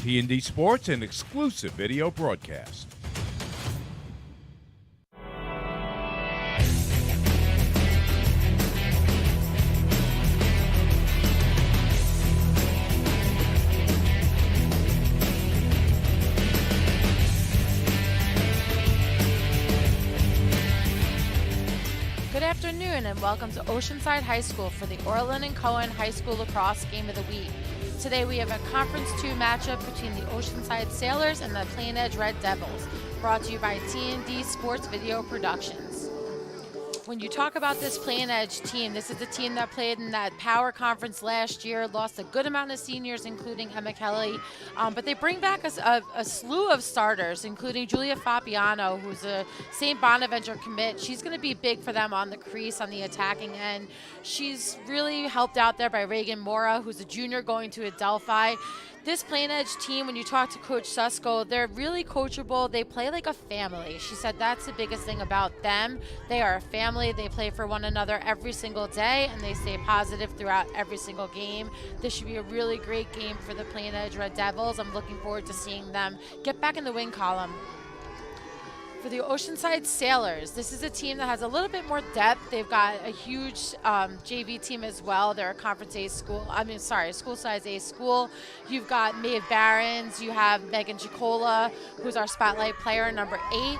T&D Sports, an exclusive video broadcast. Good afternoon and welcome to Oceanside High School for the Orlin Cohen High School Lacrosse Game of the Week. Today we have a Conference 2 matchup between the Oceanside Sailors and the Plainedge Red Devils, brought to you by T&D Sports Video Productions. When you talk about this Plainedge team, this is the team that played in that Power Conference last year, lost a good amount of seniors, including Emma Kelly, but they bring back a slew of starters, including Julia Fabiano, who's a St. Bonaventure commit. She's going to be big for them on the crease, on the attacking end. She's really helped out there by Reagan Mora, who's a junior going to Adelphi. This Plainedge team, when you talk to Coach Susko, they're really coachable. They play like a family. She said that's the biggest thing about them. They are a family. They play for one another every single day, and they stay positive throughout every single game. This should be a really great game for the Plainedge Red Devils. I'm looking forward to seeing them get back in the win column. For the Oceanside Sailors, this is a team that has a little bit more depth. They've got a huge JV team as well. They're a Conference A school. School size A school. You've got Maeve Barons. You have Megan Chicola, who's our spotlight player, number 8.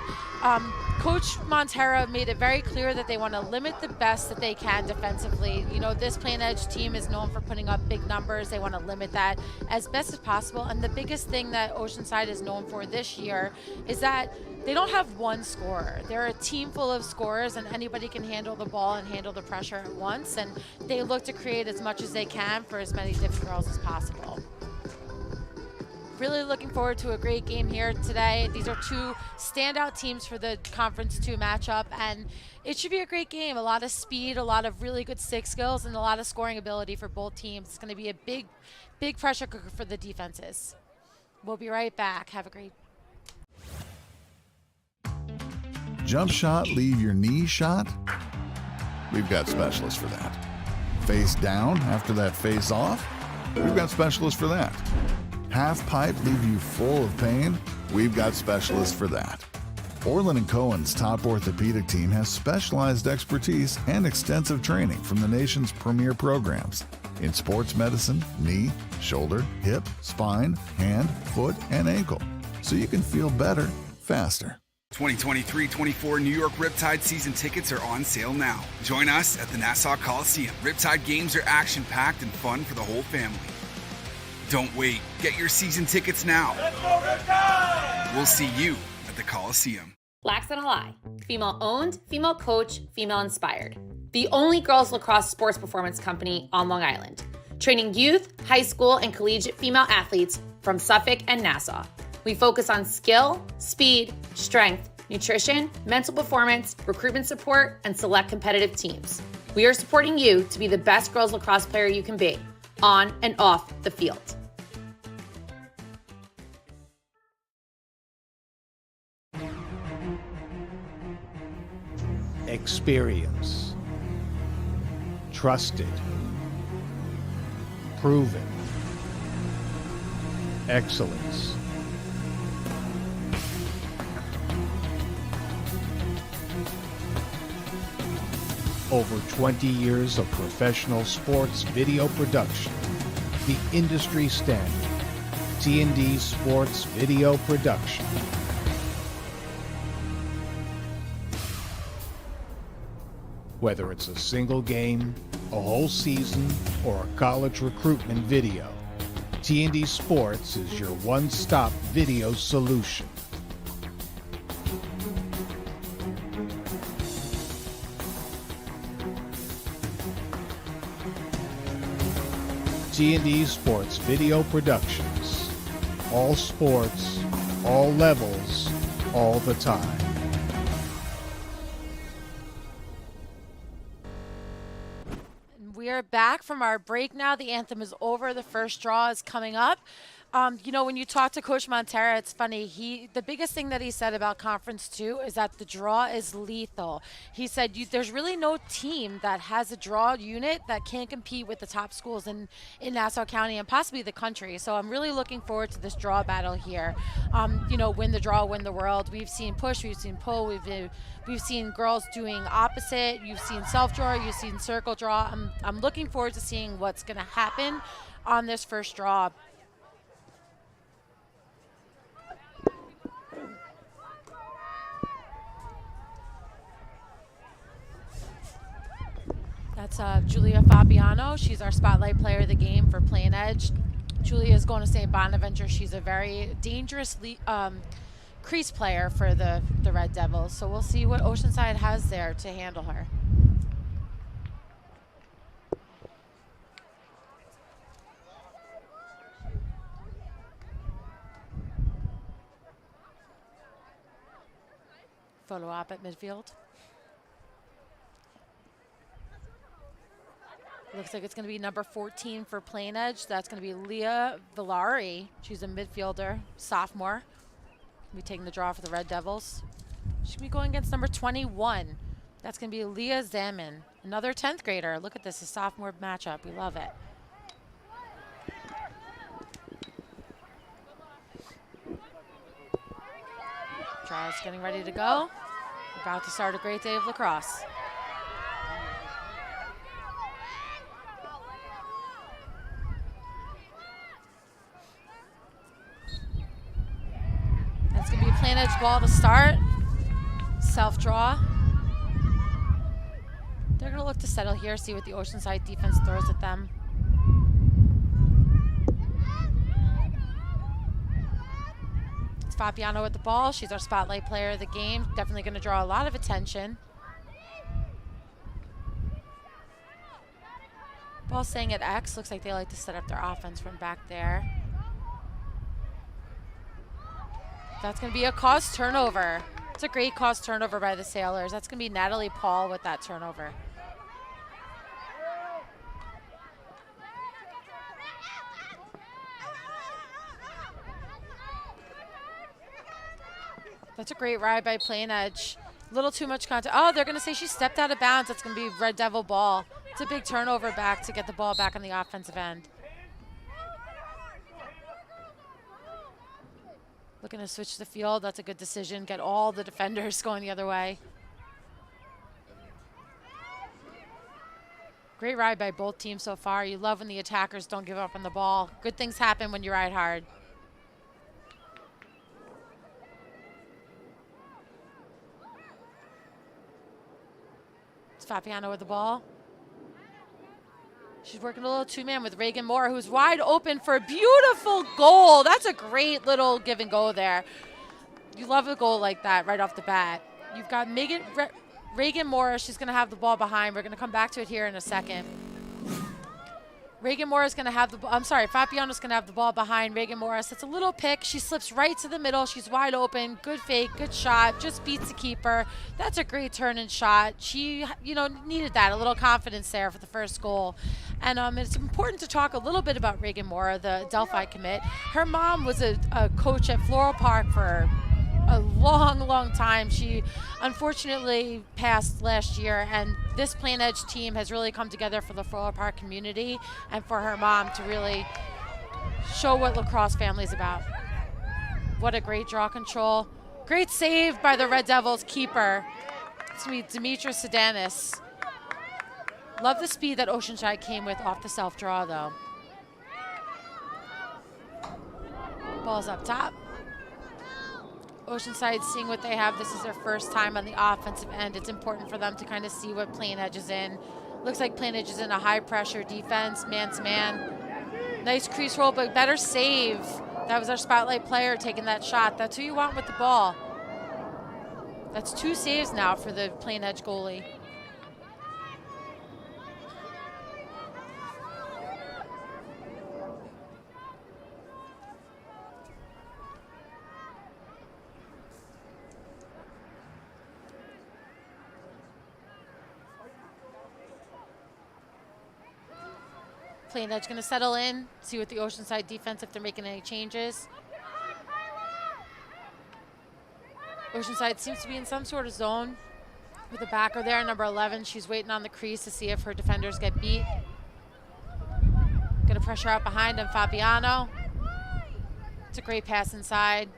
Coach Montero made it very clear that they want to limit the best that they can defensively. You know, this Plainedge team is known for putting up big numbers. They want to limit that as best as possible. And the biggest thing that Oceanside is known for this year is that they don't have one scorer. They're a team full of scorers, and anybody can handle the ball and handle the pressure at once. And they look to create as much as they can for as many different girls as possible. Really looking forward to a great game here today. These are two standout teams for the Conference 2 matchup, and it should be a great game. A lot of speed, a lot of really good stick skills, and a lot of scoring ability for both teams. It's going to be a big pressure cooker for the defenses. We'll be right back. Have a great Jump shot, leave your knee shot? We've got specialists for that. Face down after that face off? We've got specialists for that. Half pipe, leave you full of pain? We've got specialists for that. Orlin Cohen's top orthopedic team has specialized expertise and extensive training from the nation's premier programs in sports medicine, knee, shoulder, hip, spine, hand, foot, and ankle, so you can feel better, faster. 2023-24 New York Riptide season tickets are on sale now. Join us at the Nassau Coliseum. Riptide games are action-packed and fun for the whole family. Don't wait. Get your season tickets now. Let's go Riptide! We'll see you at the Coliseum. Lacks on a lie. Female-owned, female coach, female-inspired. The only girls lacrosse sports performance company on Long Island. Training youth, high school, and collegiate female athletes from Suffolk and Nassau. We focus on skill, speed, strength, nutrition, mental performance, recruitment support, and select competitive teams. We are supporting you to be the best girls lacrosse player you can be, on and off the field. Experience. Trusted. Proven. Excellence. Over 20 years of professional sports video production. The industry standard. T&D Sports Video Production. Whether it's a single game, a whole season, or a college recruitment video, T&D Sports is your one-stop video solution. T&D Sports Video Productions. All sports, all levels, all the time. We are back from our break now. The anthem is over. The first draw is coming up. When you talk to Coach Montera, it's funny. The biggest thing that he said about Conference 2 is that the draw is lethal. He said there's really no team that has a draw unit that can compete with the top schools in Nassau County and possibly the country. So I'm really looking forward to this draw battle here. Win the draw, win the world. We've seen push, we've seen pull, we've seen girls doing opposite. You've seen self-draw, you've seen circle draw. I'm looking forward to seeing what's going to happen on this first draw. That's Julia Fabiano. She's our spotlight player of the game for Plainedge. Julia is going to St. Bonaventure. She's a very dangerous crease player for the Red Devils. So we'll see what Oceanside has there to handle her. Photo op at midfield. Looks like it's going to be number 14 for Plainedge. That's going to be Leah Villari. She's a midfielder, sophomore. We'll be taking the draw for the Red Devils. She'll be going against number 21. That's going to be Leah Zaman, another 10th grader. Look at this, a sophomore matchup. We love it. Draw's getting ready to go. About to start a great day of lacrosse. That's going to be a Plainedge ball to start. Self-draw. They're going to look to settle here, see what the Oceanside defense throws at them. It's Fabiano with the ball. She's our spotlight player of the game. Definitely going to draw a lot of attention. Ball staying at X. Looks like they like to set up their offense from back there. That's going to be a caused turnover. It's a great caused turnover by the Sailors. That's going to be Natalie Paul with that turnover. That's a great ride by Plainedge. A little too much contact. Oh, they're going to say she stepped out of bounds. That's going to be Red Devil ball. It's a big turnover back to get the ball back on the offensive end. Looking to switch the field. That's a good decision. Get all the defenders going the other way. Great ride by both teams so far. You love when the attackers don't give up on the ball. Good things happen when you ride hard. It's Fabiano with the ball. She's working a little two-man with Reagan Moore, who's wide open for a beautiful goal. That's a great little give and go there. You love a goal like that right off the bat. You've got Reagan Moore. She's going to have the ball behind. We're going to come back to it here in a second. Reagan Moore is going to have the ball. I'm sorry, Fabiano's going to have the ball behind Reagan Morris. It's a little pick. She slips right to the middle. She's wide open. Good fake, good shot. Just beats the keeper. That's a great turn and shot. She, needed that, a little confidence there for the first goal. And it's important to talk a little bit about Reagan Moore, the Delphi commit. Her mom was a coach at Floral Park for a long, long time. She unfortunately passed last year, and this Plainedge team has really come together for the Floral Park community and for her mom to really show what lacrosse family is about. What a great draw control. Great save by the Red Devils keeper. It's going to be Demetra Sedanis. Love the speed that Oceanside came with off the self-draw, though. Ball's up top. Oceanside seeing what they have. This is their first time on the offensive end. It's important for them to kind of see what Plainedge is in. Looks like Plainedge is in a high-pressure defense, man-to-man. Nice crease roll, but better save. That was our spotlight player taking that shot. That's who you want with the ball. That's 2 saves now for the Plainedge goalie. Plainedge going to settle in, see what the Oceanside defense, if they're making any changes. Oceanside seems to be in some sort of zone with the backer there, number 11. She's waiting on the crease to see if her defenders get beat. Going to pressure out behind him, Fabiano. It's a great pass inside.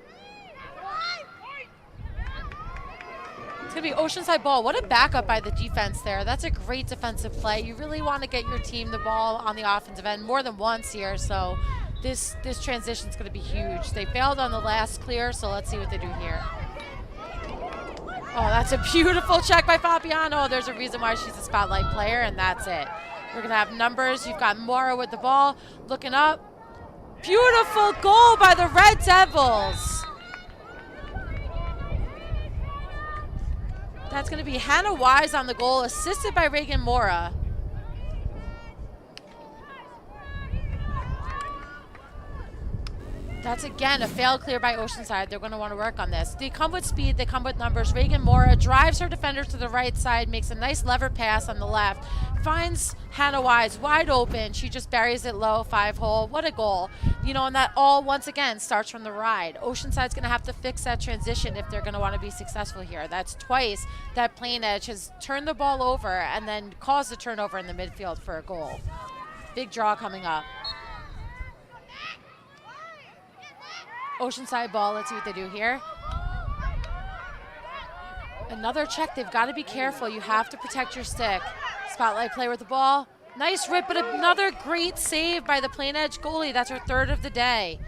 It's going to be Oceanside ball. What a backup by the defense there. That's a great defensive play. You really want to get your team the ball on the offensive end more than once here, so this transition is going to be huge. They failed on the last clear, so let's see what they do here. Oh, that's a beautiful check by Fabiano. There's a reason why she's a spotlight player, and that's it. We're going to have numbers. You've got Mora with the ball, looking up. Beautiful goal by the Red Devils. That's going to be Hannah Wise on the goal, assisted by Reagan Mora. That's, again, a failed clear by Oceanside. They're going to want to work on this. They come with speed. They come with numbers. Reagan Mora drives her defenders to the right side, makes a nice lever pass on the left, finds Hannah Wise wide open. She just buries it low, 5-hole. What a goal. You know, and that all, once again, starts from the ride. Oceanside's going to have to fix that transition if they're going to want to be successful here. That's twice that Plainedge has turned the ball over and then caused a turnover in the midfield for a goal. Big draw coming up. Oceanside ball, let's see what they do here. Another check, they've got to be careful. You have to protect your stick. Spotlight play with the ball. Nice rip, but another great save by the Plainedge goalie. That's her third of the day.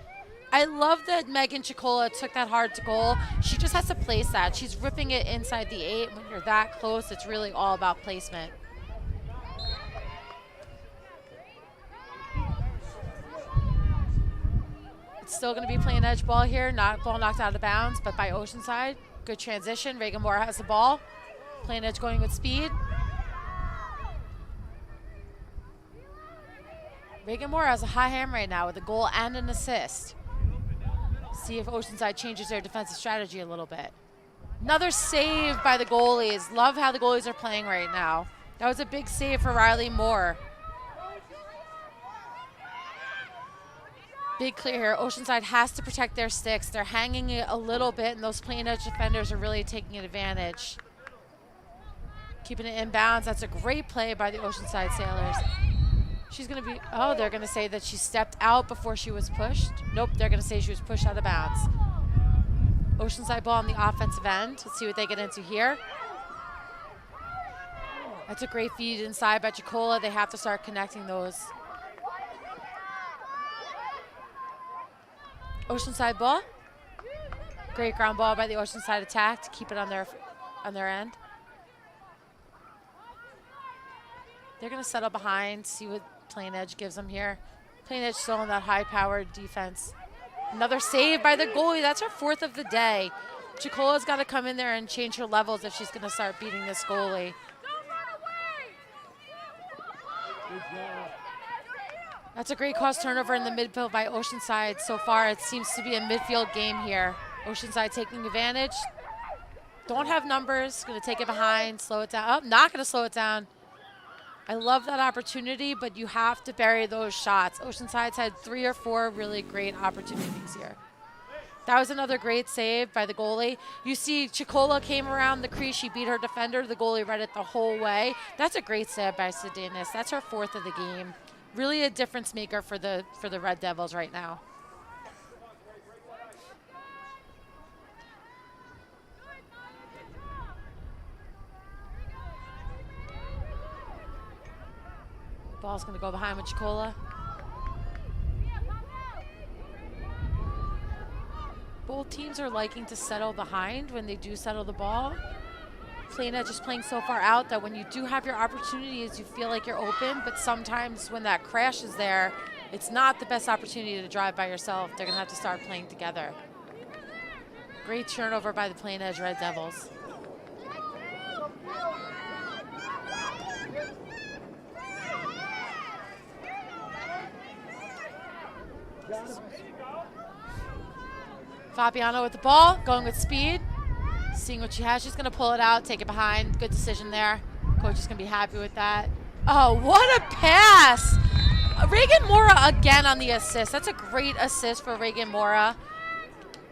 I love that Megan Chicola took that hard to goal. She just has to place that. She's ripping it inside the 8. When you're that close, it's really all about placement. It's still going to be Plainedge ball here. Ball knocked out of bounds, but by Oceanside. Good transition. Reagan Moore has the ball. Plainedge going with speed. Reagan Moore has a high hand right now with a goal and an assist. See if Oceanside changes their defensive strategy a little bit. Another save by the goalies. Love how the goalies are playing right now. That was a big save for Riley Moore. Big clear here. Oceanside has to protect their sticks. They're hanging it a little bit, and those Plainedge defenders are really taking advantage. Keeping it in bounds. That's a great play by the Oceanside Sailors. She's going to be, oh, they're going to say that she stepped out before she was pushed. Nope, they're going to say she was pushed out of bounds. Oceanside ball on the offensive end. Let's see what they get into here. That's a great feed inside by Chicola. They have to start connecting those. Oceanside ball. Great ground ball by the Oceanside attack to keep it on their end. They're going to settle behind, see what Plainedge gives them here. Plainedge still in that high-powered defense. Another save by the goalie. That's her 4th of the day. Chicola's got to come in there and change her levels if she's going to start beating this goalie. That's a great cross turnover in the midfield by Oceanside. So far, it seems to be a midfield game here. Oceanside taking advantage. Don't have numbers. Going to take it behind, slow it down. Oh, not going to slow it down. I love that opportunity, but you have to bury those shots. Oceanside's had 3 or 4 really great opportunities here. That was another great save by the goalie. You see Chicola came around the crease. She beat her defender. The goalie read it the whole way. That's a great save by Sedanis. That's her 4th of the game. Really a difference maker for the Red Devils right now. Ball's going to go behind with Chicola. Both teams are liking to settle behind when they do settle the ball. Plainedge is playing so far out that when you do have your opportunities, you feel like you're open, but sometimes when that crash is there, it's not the best opportunity to drive by yourself. They're going to have to start playing together. Great turnover by the Plainedge Red Devils. Fabiano with the ball, going with speed. Seeing what she has, she's going to pull it out, take it behind. Good decision there. Coach is going to be happy with that. Oh, what a pass! Reagan Mora again on the assist. That's a great assist for Reagan Mora.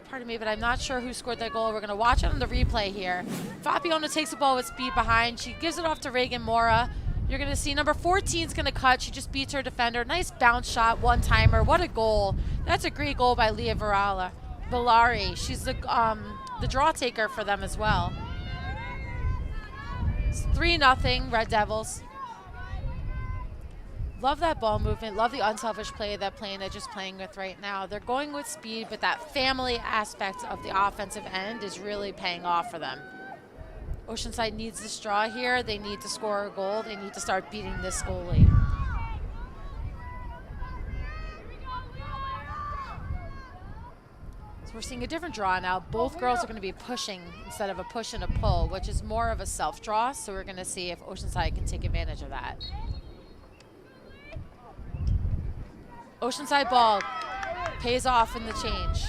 Pardon me, but I'm not sure who scored that goal. We're going to watch it on the replay here. Fabiano takes the ball with speed behind. She gives it off to Reagan Mora. You're going to see number 14 is going to cut. She just beats her defender. Nice bounce shot, one-timer. What a goal. That's a great goal by Leah Villari. She's the draw taker for them as well. It's 3-0 Red Devils. Love that ball movement. Love the unselfish play that Plainedge is playing with right now. They're going with speed, but that family aspect of the offensive end is really paying off for them. Oceanside needs this draw here. They need to score a goal. They need to start beating this goalie. So we're seeing a different draw now. Both girls are going to be pushing instead of a push and a pull, which is more of a self-draw. So we're going to see if Oceanside can take advantage of that. Oceanside ball pays off in the change.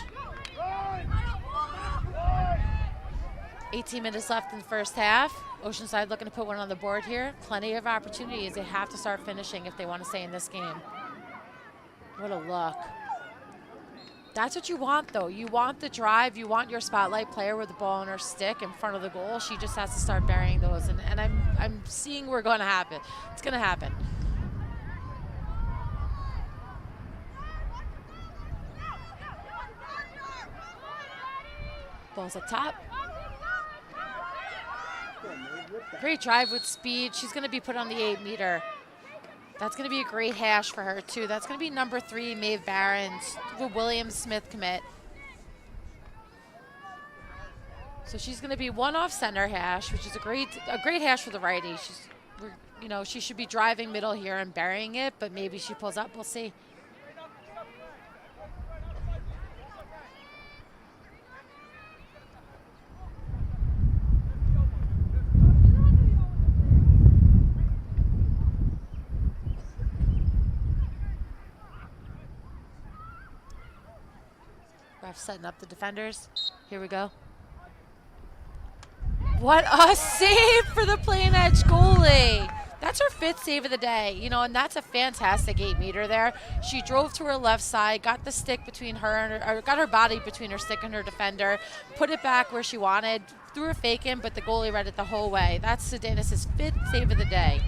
18 minutes left in the first half. Oceanside looking to put one on the board here. Plenty of opportunities. They have to start finishing if they want to stay in this game. What a look. That's what you want, though. You want the drive. You want your spotlight player with the ball on her stick in front of the goal. She just has to start burying those. And I'm seeing where going to happen. It's going to happen. Ball's up top. Great drive with speed. She's going to be put on the 8-meter. That's going to be a great hash for her, too. That's going to be number 3, Maeve Barons, the William Smith commit. So she's going to be one off center hash, which is a great hash for the righty. She should be driving middle here and burying it, but maybe she pulls up. We'll see. Setting up the defenders. Here we go. What a save for the Plainedge goalie. That's her 5th save of the day, and that's a fantastic 8-meter there. She drove to her left side, got the stick between her and got her body between her stick and her defender, put it back where she wanted, threw a fake in, but the goalie read it the whole way. That's Sedanis' 5th save of the day.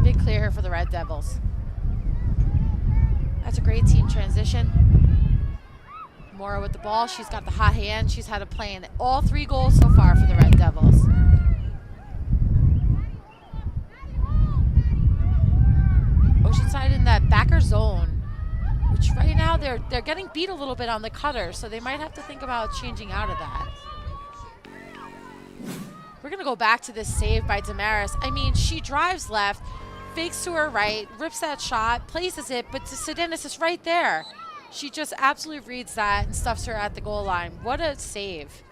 Big clear here for the Red Devils. That's a great team transition. Mora with the ball. She's got the hot hand. She's had a play in all 3 goals so far for the Red Devils. Oceanside in that backer zone, which right now they're getting beat a little bit on the cutter, so they might have to think about changing out of that. We're going to go back to this save by Damaris. I mean, she drives left, fakes to her right, rips that shot, places it, but Sedanis is right there. She just absolutely reads that and stuffs her at the goal line. What a save.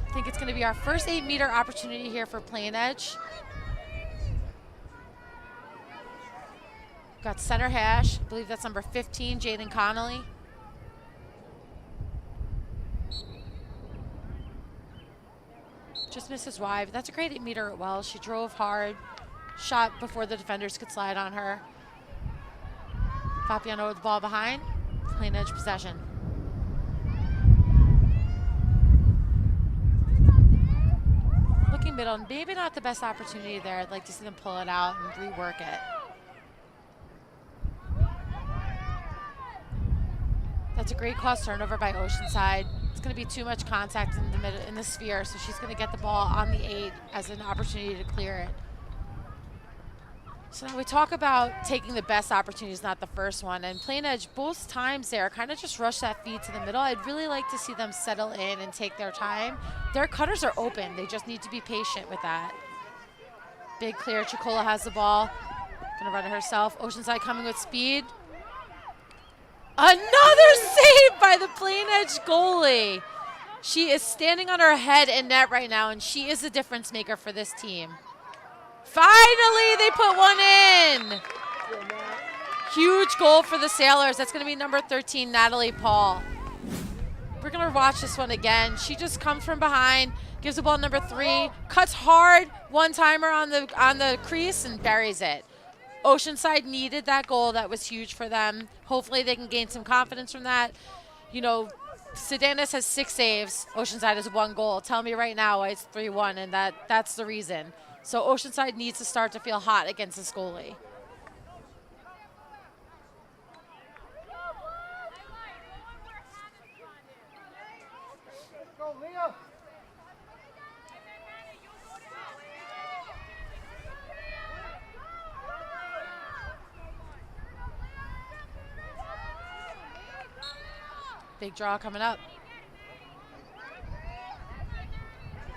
I think it's going to be our first 8-meter opportunity here for Plainedge. Got center hash. I believe that's number 15, Jaden Connolly. Just misses wide. That's a great 8-meter well. She drove hard, shot before the defenders could slide on her. Fabiano with the ball behind. Plainedge possession. Looking middle, maybe not the best opportunity there. I'd like to see them pull it out and rework it. That's a great cross turnover by Oceanside. It's going to be too much contact in the middle, in the sphere, so she's going to get the ball on the 8 as an opportunity to clear it. So now we talk about taking the best opportunities, not the first one. And Plainedge, both times there, kind of just rush that feed to the middle. I'd really like to see them settle in and take their time. Their cutters are open. They just need to be patient with that. Big clear. Chicola has the ball. Going to run it herself. Oceanside coming with speed. Another save by the Plainedge goalie. She is standing on her head in net right now, and she is the difference maker for this team. Finally, they put one in. Huge goal for the Sailors. That's going to be number 13, Natalie Paul. we're going to watch this one again. She just comes from behind, gives the ball to number 3, cuts hard, one-timer on the crease, and buries it. Oceanside needed that goal. That was huge for them. Hopefully they can gain some confidence from that. You know, Sedanis has 6 saves. Oceanside has 1 goal. Tell me right now why it's 3-1, and that's the reason. So Oceanside needs to start to feel hot against this goalie. Big draw coming up.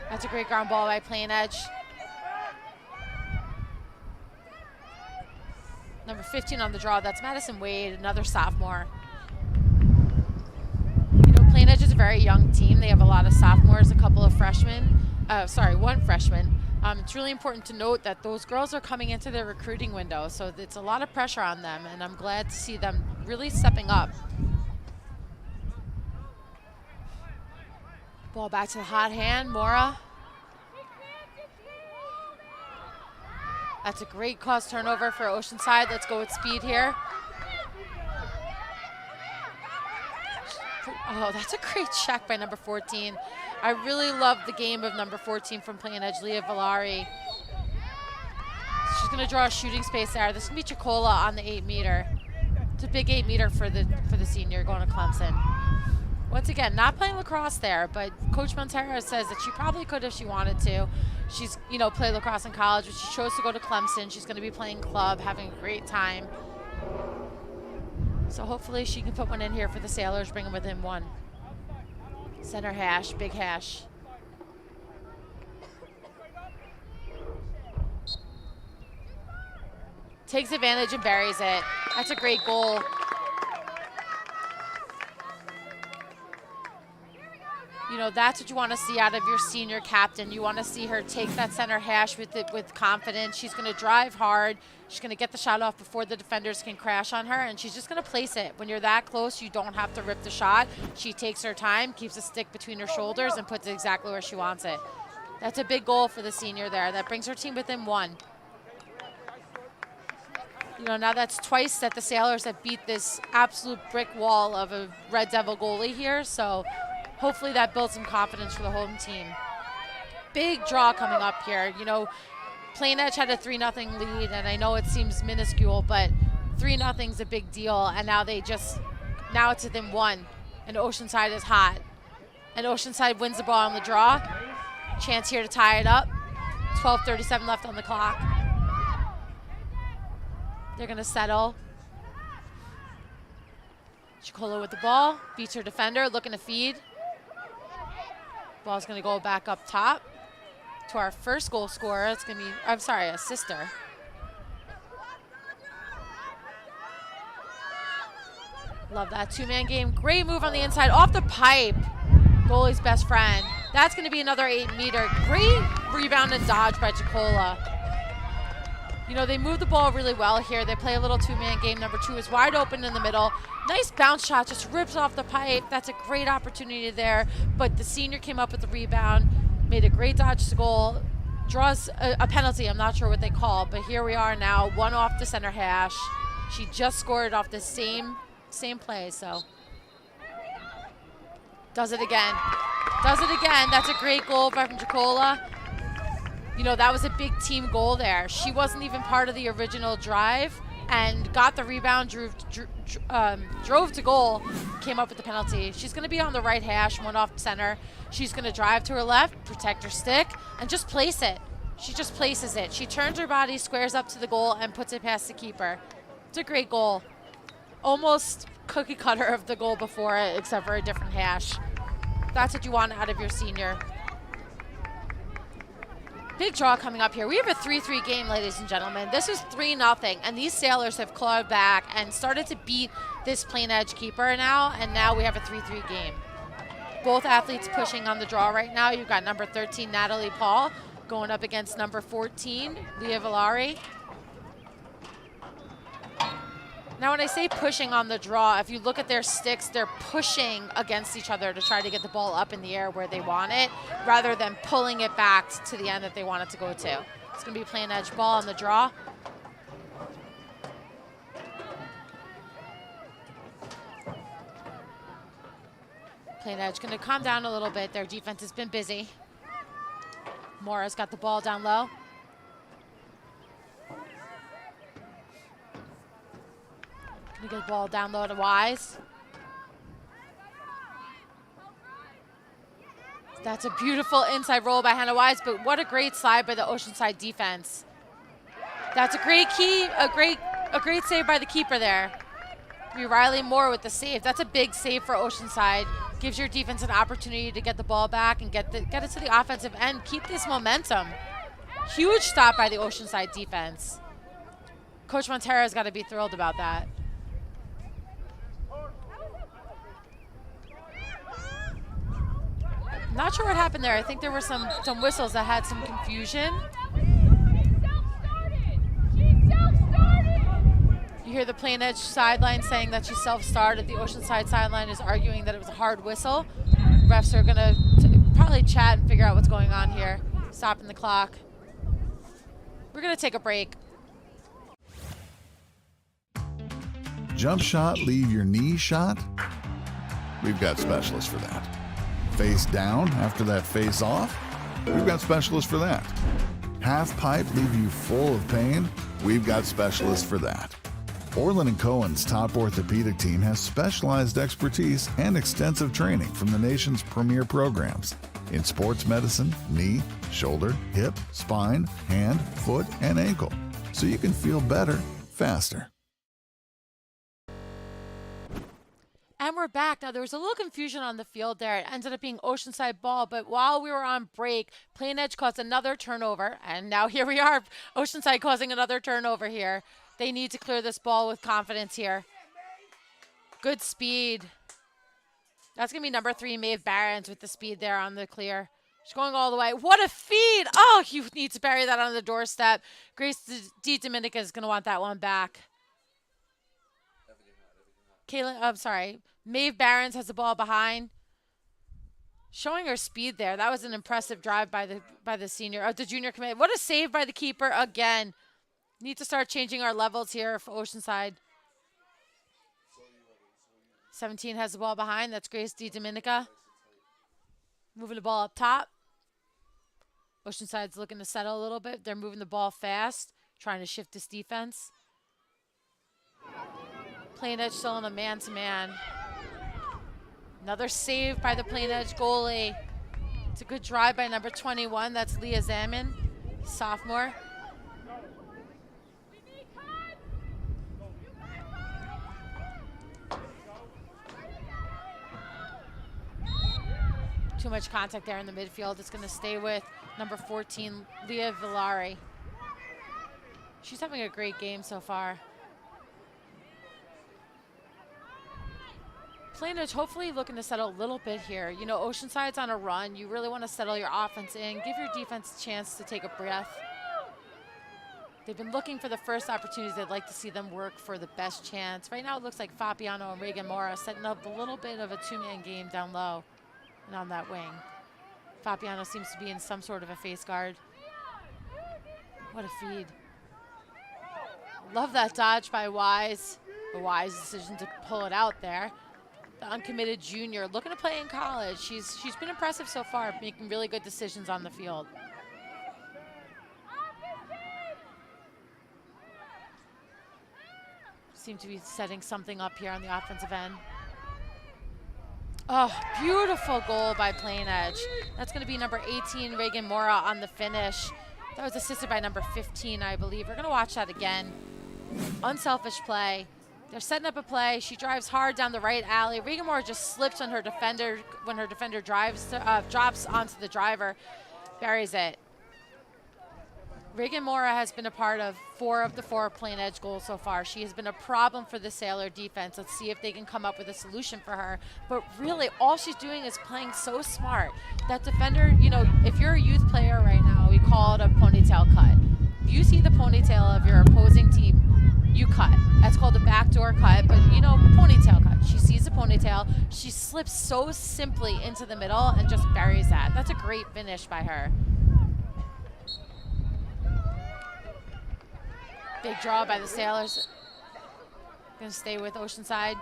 That's a great ground ball by Plainedge. Number 15 on the draw, that's Madison Wade, another sophomore. You know, Plainedge is a very young team. They have a lot of sophomores, a couple of freshmen. 1 freshman. It's really important to note that those girls are coming into their recruiting window, so it's a lot of pressure on them, and I'm glad to see them really stepping up. Ball back to the hot hand, Mora. That's a great cause turnover for Oceanside. Let's go with speed here. Oh, that's a great check by number 14. I really love the game of number 14 from Plainedge, Leah Villari. She's going to draw a shooting space there. This is going to be Chicola on the 8-meter. It's a big 8-meter for the senior going to Clemson. Once again, not playing lacrosse there, but Coach Montero says that she probably could if she wanted to. She's, you know, played lacrosse in college, but she chose to go to Clemson. She's going to be playing club, having a great time. So hopefully she can put one in here for the Sailors, bring them within 1. Center hash, big hash. Takes advantage and buries it. That's a great goal. You know, that's what you want to see out of your senior captain. You want to see her take that center hash with confidence. She's going to drive hard. She's going to get the shot off before the defenders can crash on her, and she's just going to place it. When you're that close, you don't have to rip the shot. She takes her time, keeps the stick between her shoulders, and puts it exactly where she wants it. That's a big goal for the senior there. That brings her team within 1. You know, now that's twice that the Sailors have beat this absolute brick wall of a Red Devil goalie here, so hopefully that builds some confidence for the home team. Big draw coming up here. You know, Plainedge had a 3-0 lead, and I know it seems minuscule, but 3-0 is a big deal, and now it's within 1, and Oceanside is hot. And Oceanside wins the ball on the draw. Chance here to tie it up. 12:37 left on the clock. They're going to settle. Chicola with the ball, beats her defender, looking to feed. Ball's going to go back up top to our first goal scorer. It's going to be, a sister. Love that 2-man game. Great move on the inside, off the pipe. Goalie's best friend. That's going to be another 8-meter. Great rebound and dodge by Chicola. You know, they move the ball really well here. They play a little 2-man game. Number 2 is wide open in the middle. Nice bounce shot, just rips off the pipe. That's a great opportunity there. But the senior came up with the rebound, made a great dodge to goal, draws a penalty. I'm not sure what they call, but here we are now, 1 off the center hash. She just scored off the same play, so. Does it again. Does it again. That's a great goal from Chicola. You know, that was a big team goal there. She wasn't even part of the original drive and got the rebound, drove to goal, came up with the penalty. She's going to be on the right hash, 1 off center. She's going to drive to her left, protect her stick, and just place it. She just places it. She turns her body, squares up to the goal, and puts it past the keeper. It's a great goal. Almost cookie cutter of the goal before it, except for a different hash. That's what you want out of your senior. Big draw coming up here. We have a 3-3 game, ladies and gentlemen. This is 3-0, and these Sailors have clawed back and started to beat this Plainedge keeper now, and now we have a 3-3 game. Both athletes pushing on the draw right now. You've got number 13, Natalie Paul, going up against number 14, Leah Villari. Now, when I say pushing on the draw, if you look at their sticks, they're pushing against each other to try to get the ball up in the air where they want it, rather than pulling it back to the end that they want it to go to. It's going to be Plainedge ball on the draw. Plainedge going to calm down a little bit. Their defense has been busy. Mora's got the ball down low. Gonna get the ball down low to Wise. That's a beautiful inside roll by Hannah Wise, but what a great slide by the Oceanside defense. That's a great a great save by the keeper there. Riley Moore with the save. That's a big save for Oceanside. Gives your defense an opportunity to get the ball back and get it to the offensive end. Keep this momentum. Huge stop by the Oceanside defense. Coach Montera's got to be thrilled about that. Not sure what happened there. I think there were some whistles that had some confusion. You hear the Plainedge sideline saying that she self-started. The Oceanside sideline is arguing that it was a hard whistle. Refs are gonna probably chat and figure out what's going on here. Stopping the clock. We're gonna take a break. Jump shot, leave your knee shot? We've got specialists for that. Face down after that face off? We've got specialists for that. Half pipe, leave you full of pain? We've got specialists for that. Orlin Cohen's top orthopedic team has specialized expertise and extensive training from the nation's premier programs in sports medicine, knee, shoulder, hip, spine, hand, foot, and ankle, so you can feel better, faster. And we're back. Now, there was a little confusion on the field there. It ended up being Oceanside ball, but while we were on break, Plainedge caused another turnover, and now here we are, Oceanside causing another turnover here. They need to clear this ball with confidence here. Good speed. That's going to be number 3, Maeve Barons, with the speed there on the clear. She's going all the way. What a feed! Oh, you need to bury that on the doorstep. Grace D. Dominica is going to want that one back. Maeve Barons has the ball behind. Showing her speed there. That was an impressive drive by the senior, the junior commit. What a save by the keeper again. Need to start changing our levels here for Oceanside. 17 has the ball behind. That's Grace D. Dominica. Moving the ball up top. Oceanside's looking to settle a little bit. They're moving the ball fast, trying to shift this defense. Plainedge still in a man-to-man. Another save by the Plainedge goalie. It's a good drive by number 21. That's Leah Zaman, sophomore. Too much contact there in the midfield. It's going to stay with number 14, Leah Villari. She's having a great game so far. Plainedge hopefully looking to settle a little bit here. You know, Oceanside's on a run. You really want to settle your offense in. Give your defense a chance to take a breath. They've been looking for the first opportunities. They'd like to see them work for the best chance. Right now it looks like Fabiano and Reagan Mora setting up a little bit of a two-man game down low and on that wing. Fabiano seems to be in some sort of a face guard. What a feed. Love that dodge by Wise. A wise decision to pull it out there. The uncommitted junior looking to play in college. She's been impressive so far, making really good decisions on the field. Seem to be setting something up here on the offensive end. Oh, beautiful goal by Plainedge. That's going to be number 18, Reagan Mora, on the finish. That was assisted by number 15, I believe. We're going to watch that again. Unselfish play. They're setting up a play. She drives hard down the right alley. Reagan Mora just slips on her defender when her defender drops onto the driver, buries it. Reagan Mora has been a part of 4 of the 4 Plainedge goals so far. She has been a problem for the Sailor defense. Let's see if they can come up with a solution for her. But really, all she's doing is playing so smart. That defender, you know, if you're a youth player right now, we call it a ponytail cut. If you see the ponytail of your opposing team, you cut. That's called a backdoor cut, but you know, ponytail cut. She sees the ponytail. She slips so simply into the middle and just buries that. That's a great finish by her. Big draw by the Sailors. Gonna stay with Oceanside.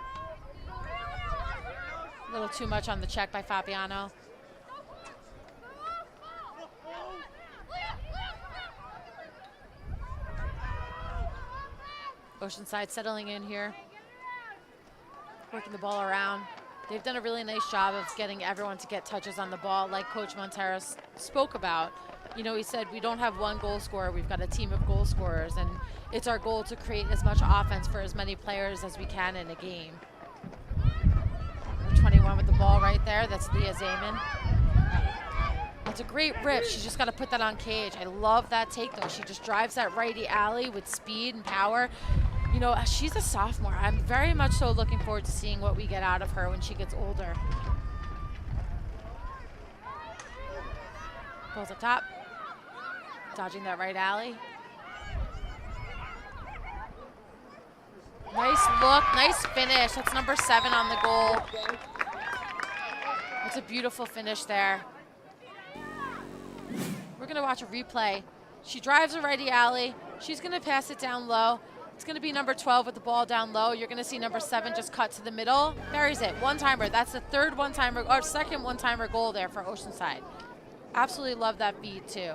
A little too much on the check by Fabiano. Oceanside settling in here. Working the ball around. They've done a really nice job of getting everyone to get touches on the ball, like Coach Montero spoke about. You know, he said we don't have one goal scorer, we've got a team of goal scorers, and it's our goal to create as much offense for as many players as we can in a game. 21 with the ball right there, that's Leah Zayman. It's a great rip, she's just got to put that on cage. I love that take though, she just drives that righty alley with speed and power. You know, she's a sophomore. I'm very much so looking forward to seeing what we get out of her when she gets older. Goes up top. Dodging that right alley. Nice look, nice finish. That's number 7 on the goal. That's a beautiful finish there. We're gonna watch a replay. She drives a righty alley. She's gonna pass it down low. It's going to be number 12 with the ball down low. You're going to see number 7 just cut to the middle. Buries it. One-timer. That's the third one-timer, or second one-timer goal there for Oceanside. Absolutely love that feed, too.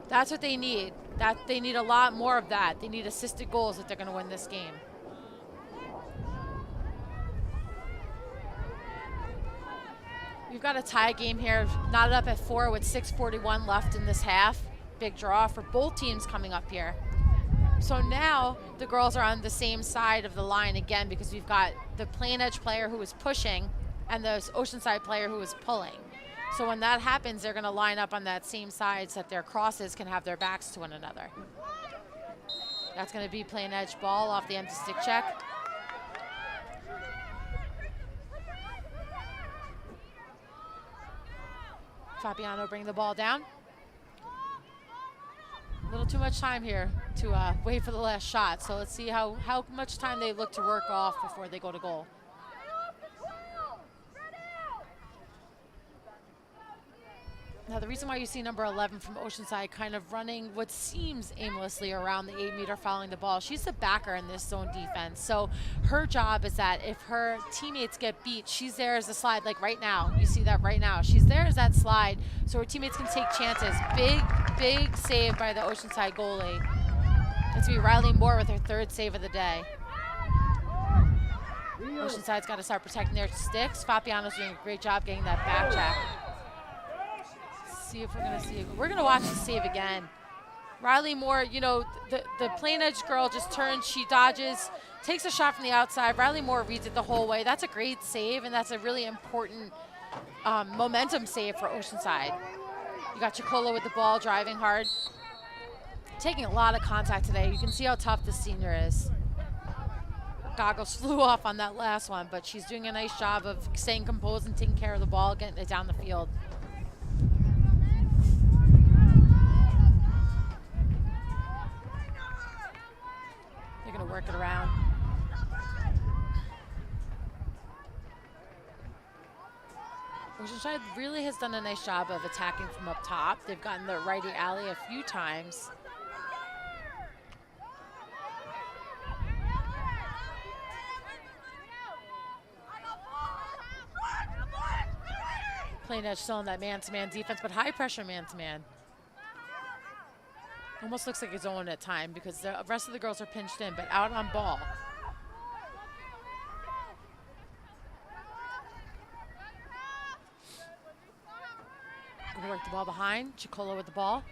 That's what they need. They need a lot more of that. They need assisted goals if they're going to win this game. We've got a tie game here. Knotted up at 4 with 6:41 left in this half. Big draw for both teams coming up here. So now the girls are on the same side of the line again because we've got the Plainedge player who is pushing and the Oceanside player who is pulling. So when that happens, they're going to line up on that same side so that their crosses can have their backs to one another. That's going to be Plainedge ball off the empty stick check. Fabiano bring the ball down. A little too much time here to wait for the last shot. So let's see how much time they look to work off before they go to goal. Now the reason why you see number 11 from Oceanside kind of running what seems aimlessly around the 8-meter following the ball, she's the backer in this zone defense. So her job is that if her teammates get beat, she's there as a slide, like right now. You see that right now. She's there as that slide so her teammates can take chances. Big save by the Oceanside goalie. It's going to be Riley Moore with her 3rd save of the day. Oceanside's got to start protecting their sticks. Fabiano's doing a great job getting that back check. See if we're going to see it. We're going to watch the save again. Riley Moore, you know, the Plainedge girl just turns, she dodges, takes a shot from the outside. Riley Moore reads it the whole way. That's a great save, and that's a really important momentum save for Oceanside. You got Chicola with the ball, driving hard. Taking a lot of contact today. You can see how tough this senior is. Goggles flew off on that last one, but she's doing a nice job of staying composed and taking care of the ball, getting it down the field. They're going to work it around. Oceanside really has done a nice job of attacking from up top. They've gotten the righty alley a few times. Plainedge still in that man-to-man defense, but high pressure man-to-man. Almost looks like his own at time because the rest of the girls are pinched in, but out on ball. Gonna work the ball behind. Chicola with the ball.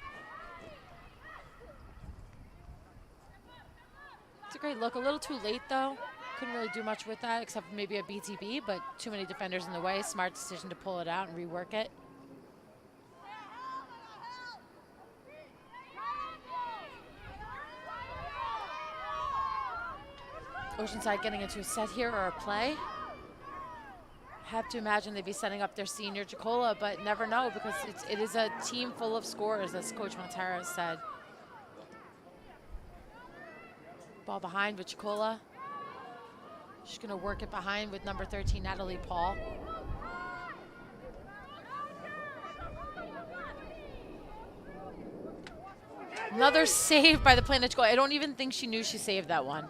It's a great look. A little too late though. Couldn't really do much with that except for maybe a BTB, but too many defenders in the way. Smart decision to pull it out and rework it. Oceanside getting into a set here or a play. Have to imagine they'd be setting up their senior Chicola, but never know because it is a team full of scorers, as Coach Montero said. Ball behind with Chicola. She's going to work it behind with number 13, Natalie Paul. Another save by the Plainedge goal. I don't even think she knew she saved that one.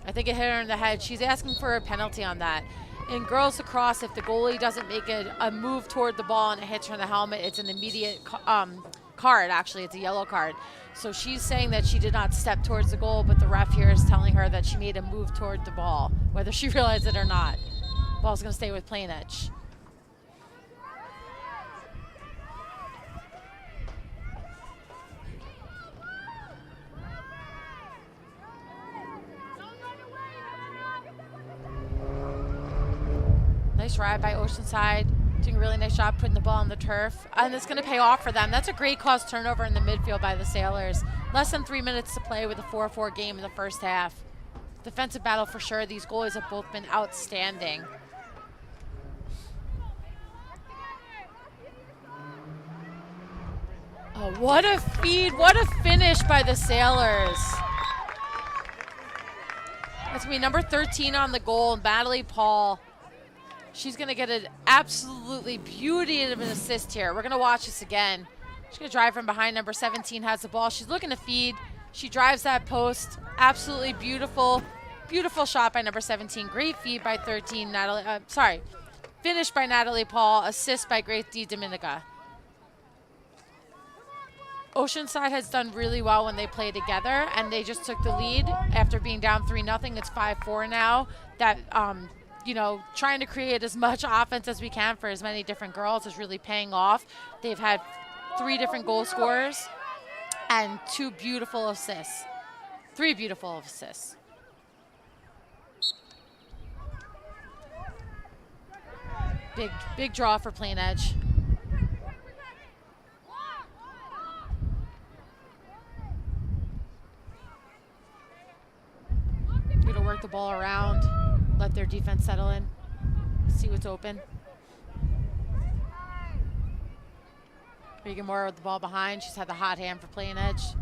I think it hit her in the head. She's asking for a penalty on that. In girls lacrosse, if the goalie doesn't make a move toward the ball and it hits her in the helmet, it's an immediate card, actually. It's a yellow card. So she's saying that she did not step towards the goal, but the ref here is telling her that she made a move toward the ball, whether she realized it or not. Ball's going to stay with Plainedge. Nice ride by Oceanside, doing a really nice job putting the ball on the turf. And it's going to pay off for them. That's a great cause turnover in the midfield by the Sailors. Less than 3 minutes to play with a 4-4 game in the first half. Defensive battle for sure. These goalies have both been outstanding. Oh, what a feed, what a finish by the Sailors. That's going to be number 13 on the goal, Natalie Paul. She's going to get an absolutely beauty of an assist here. We're going to watch this again. She's going to drive from behind. Number 17 has the ball. She's looking to feed. She drives that post. Absolutely beautiful. Beautiful shot by number 17. Great feed by 13. Finish by Natalie Paul. Assist by Grace D. Dominica. Oceanside has done really well when they play together, and they just took the lead after being down 3-0. It's 5-4 now. That, you know, trying to create as much offense as we can for as many different girls is really paying off. They've had 3 different goal scorers and 2 beautiful assists. 3 beautiful assists. Big draw for Plainedge. Gonna work the ball around. Let their defense settle in. See what's open. Regan Moore with the ball behind. She's had the hot hand for Plainedge.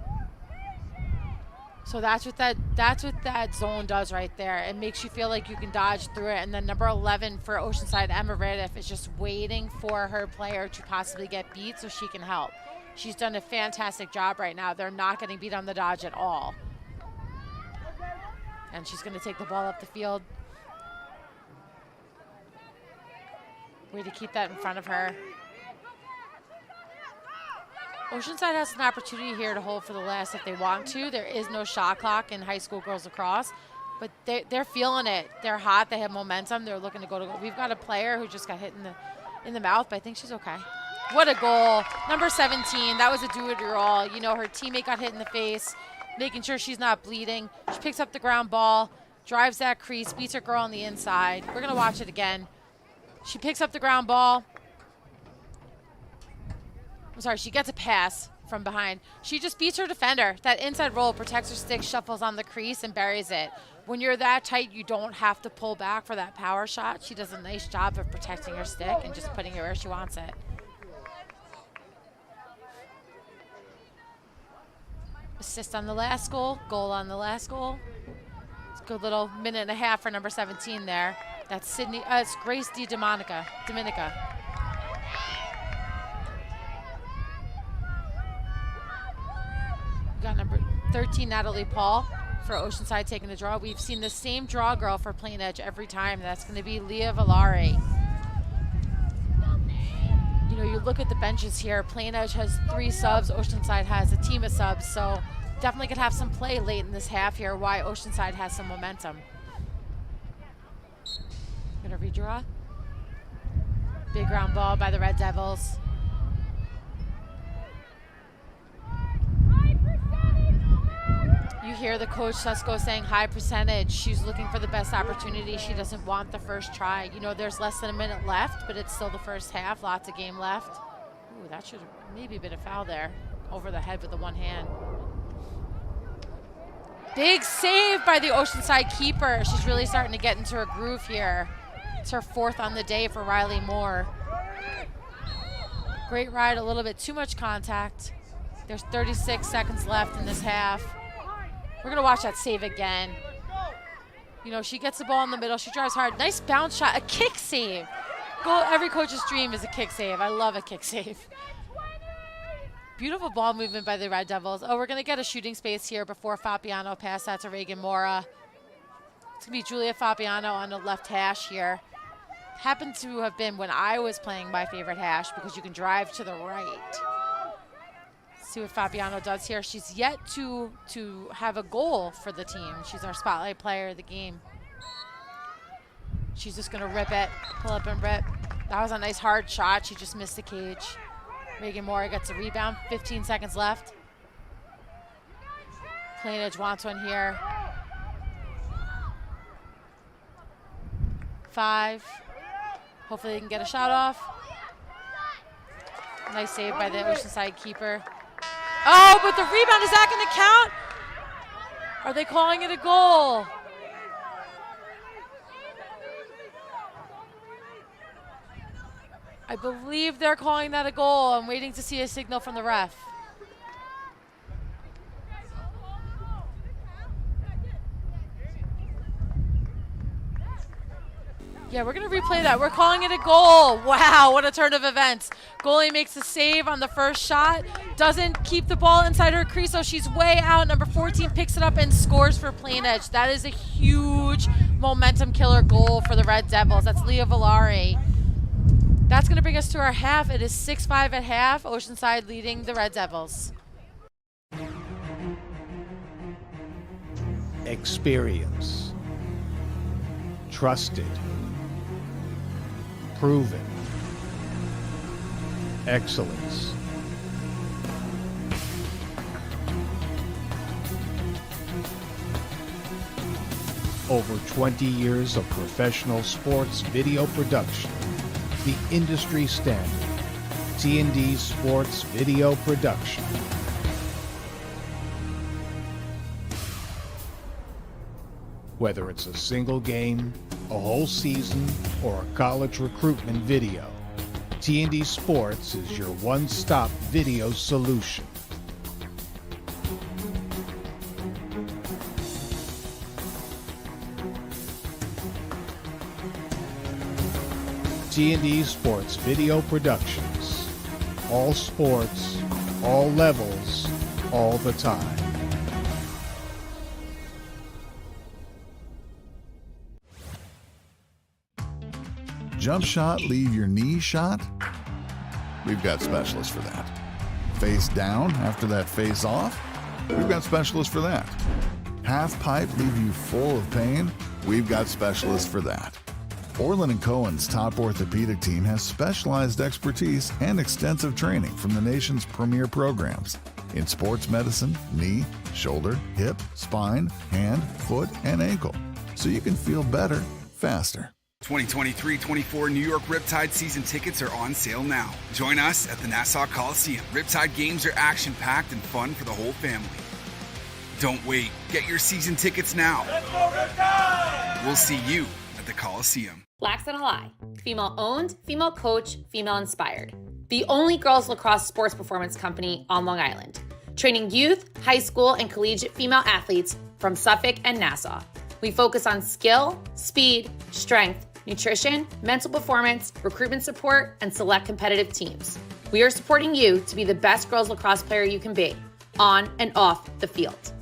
So that's what that zone does right there. It makes you feel like you can dodge through it. And then number 11 for Oceanside, Emma Rediff, is just waiting for her player to possibly get beat so she can help. She's done a fantastic job right now. They're not getting beat on the dodge at all. And she's going to take the ball up the field. Way to keep that in front of her. Oceanside has an opportunity here to hold for the last if they want to. There is no shot clock in high school girls lacrosse, but they're feeling it. They're hot. They have momentum. They're looking to go to goal. We've got a player who just got hit in the mouth, but I think she's okay. What a goal. Number 17, that was a do-it-all. You know, her teammate got hit in the face, making sure she's not bleeding. She picks up the ground ball, drives that crease, beats her girl on the inside. We're going to watch it again. She picks up the ground ball. I'm sorry, she gets a pass from behind. She just beats her defender. That inside roll protects her stick, shuffles on the crease, and buries it. When you're that tight, you don't have to pull back for that power shot. She does a nice job of protecting her stick and just putting it where she wants it. Assist on the last goal, goal on the last goal. It's a good little minute and a half for number 17 there. That's Sydney. It's Grace D. Dominica. We got number 13, Natalie Paul, for Oceanside taking the draw. We've seen the same draw girl for Plainedge every time. That's going to be Leah Villari. You know, you look at the benches here. Plainedge has 3 subs. Oceanside has a team of subs. So definitely could have some play late in this half here, why Oceanside has some momentum. Gonna redraw. Big ground ball by the Red Devils. You hear the coach Susko saying high percentage. She's looking for the best opportunity. She doesn't want the first try. You know, there's less than a minute left, but it's still the first half. Lots of game left. Ooh, that should have maybe been a foul there. Over the head with the one hand. Big save by the Oceanside keeper. She's really starting to get into her groove here. It's her 4th on the day for Riley Moore. Great ride, a little bit too much contact. There's 36 seconds left in this half. We're going to watch that save again. You know, she gets the ball in the middle. She drives hard. Nice bounce shot. A kick save. Goal. Every coach's dream is a kick save. I love a kick save. Beautiful ball movement by the Red Devils. Oh, we're going to get a shooting space here before Fabiano pass that to Reagan Mora. It's going to be Julia Fabiano on the left hash here. Happened to have been when I was playing my favorite hash because you can drive to the right. See what Fabiano does here. She's yet to have a goal for the team. She's our spotlight player of the game. She's just going to rip it, pull up and rip. That was a nice hard shot. She just missed the cage. Reagan Mora gets a rebound. 15 seconds left. Plainedge wants one here. 5. Hopefully they can get a shot off. Nice save by the Oceanside keeper. Oh, but the rebound, is that going to count? Are they calling it a goal? I believe they're calling that a goal. I'm waiting to see a signal from the ref. Yeah, we're going to replay that. We're calling it a goal. Wow, what a turn of events. Goalie makes a save on the first shot. Doesn't keep the ball inside her crease, so she's way out. Number 14 picks it up and scores for Plainedge. That is a huge momentum killer goal for the Red Devils. That's Leah Villari. That's going to bring us to our half. It is 6-5 at half. Oceanside leading the Red Devils. Experience. Trusted. Proven. Excellence. Over 20 years of professional sports video production. The industry standard. T&D Sports Video Production. Whether it's a single game, a whole season, or a college recruitment video, T&D Sports is your one-stop video solution. T&D Sports Video Productions. All sports, all levels, all the time. Jump shot, leave your knee shot? We've got specialists for that. Face down after that face off? We've got specialists for that. Half pipe, leave you full of pain? We've got specialists for that. Orlin Cohen's top orthopedic team has specialized expertise and extensive training from the nation's premier programs in sports medicine, knee, shoulder, hip, spine, hand, foot, and ankle, so you can feel better, faster. 2023-24 New York Riptide season tickets are on sale now. Join us at the Nassau Coliseum. Riptide games are action-packed and fun for the whole family. Don't wait. Get your season tickets now. Let's go Riptide! We'll see you at the Coliseum. Lacks on a lie. Female owned, female coach, female inspired. The only girls lacrosse sports performance company on Long Island. Training youth, high school, and collegiate female athletes from Suffolk and Nassau. We focus on skill, speed, strength, nutrition, mental performance, recruitment support, and select competitive teams. We are supporting you to be the best girls lacrosse player you can be, on and off the field.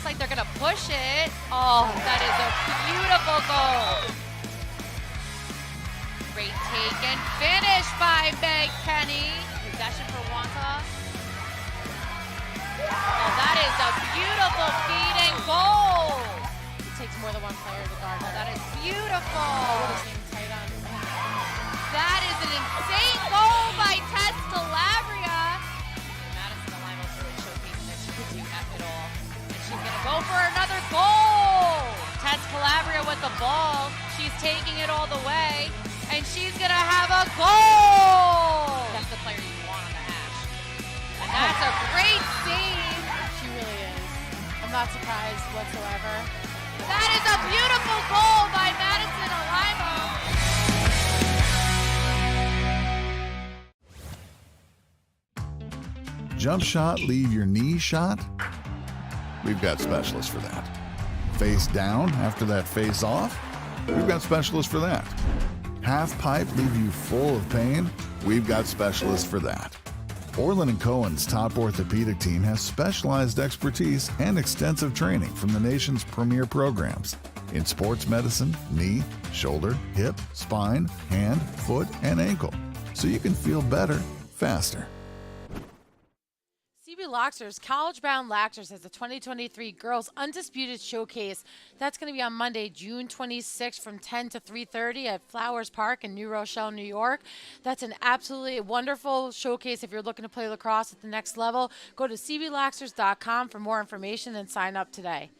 Like they're gonna push it. Oh, that is a beautiful goal. Great take and finish by Meg Kenny. more than one player to guard her. That is beautiful. Tight on. That is an insane goal by Tess Calabria. Madison Alimo's really showcasing that she can do it all. And she's going to go for another goal. Tess Calabria with the ball. She's taking it all the way. And she's going to have a goal. That's the player you want on the hash. And that's a great save. She really is. I'm not surprised whatsoever. That is a beautiful goal by Madison Alimo. Jump shot, leave your knee shot? We've got specialists for that. Face down after that face off? We've got specialists for that. Half pipe, leave you full of pain? We've got specialists for that. Orlin Cohen's top orthopedic team has specialized expertise and extensive training from the nation's premier programs in sports medicine, knee, shoulder, hip, spine, hand, foot, and ankle, so you can feel better faster. CB Laxers, College Bound Laxers has the 2023 Girls Undisputed Showcase. That's going to be on Monday, June 26th from 10 to 3:30 at Flowers Park in New Rochelle, New York. That's an absolutely wonderful showcase if you're looking to play lacrosse at the next level. Go to cblaxers.com for more information and sign up today.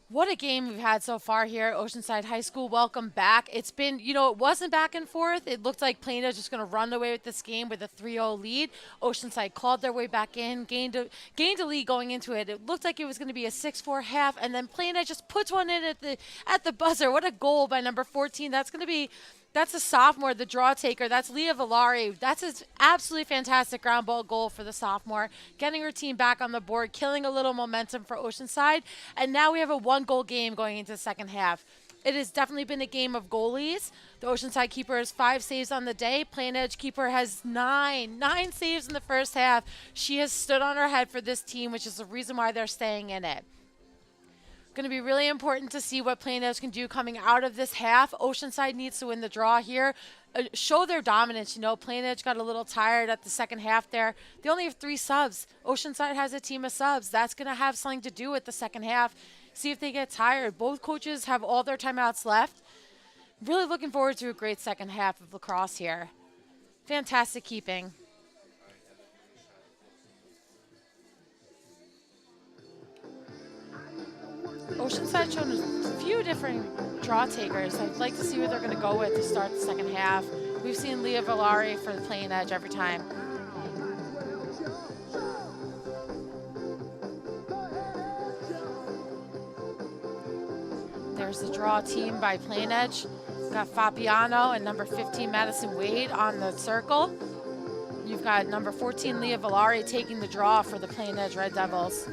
What a game we've had so far here at Oceanside High School. Welcome back. It's been, it wasn't back and forth. It looked like Plainedge was just going to run away with this game with a 3-0 lead. Oceanside clawed their way back in, gained a lead going into it. It looked like it was going to be a 6-4 half, and then Plainedge just puts one in at the buzzer. What a goal by number 14. That's a sophomore, the draw taker. That's Leah Villari. That's an absolutely fantastic ground ball goal for the sophomore, getting her team back on the board, killing a little momentum for Oceanside. And now we have a one-goal game going into the second half. It has definitely been a game of goalies. The Oceanside keeper has 5 saves on the day. Plainedge keeper has 9 saves in the first half. She has stood on her head for this team, which is the reason why they're staying in it. Going to be really important to see what Plainedge can do coming out of this half. Oceanside needs to win the draw here. Show their dominance. Plainedge got a little tired at the second half there. They only have 3 subs. Oceanside has a team of subs. That's going to have something to do with the second half. See if they get tired. Both coaches have all their timeouts left. Really looking forward to a great second half of lacrosse here. Fantastic keeping. Oceanside shown a few different draw takers. I'd like to see what they're going to go with to start the second half. We've seen Leah Villari for the Plainedge every time. There's the draw team by Plainedge. We've got Fabiano and number 15 Madison Wade on the circle. You've got number 14 Leah Villari taking the draw for the Plainedge Red Devils.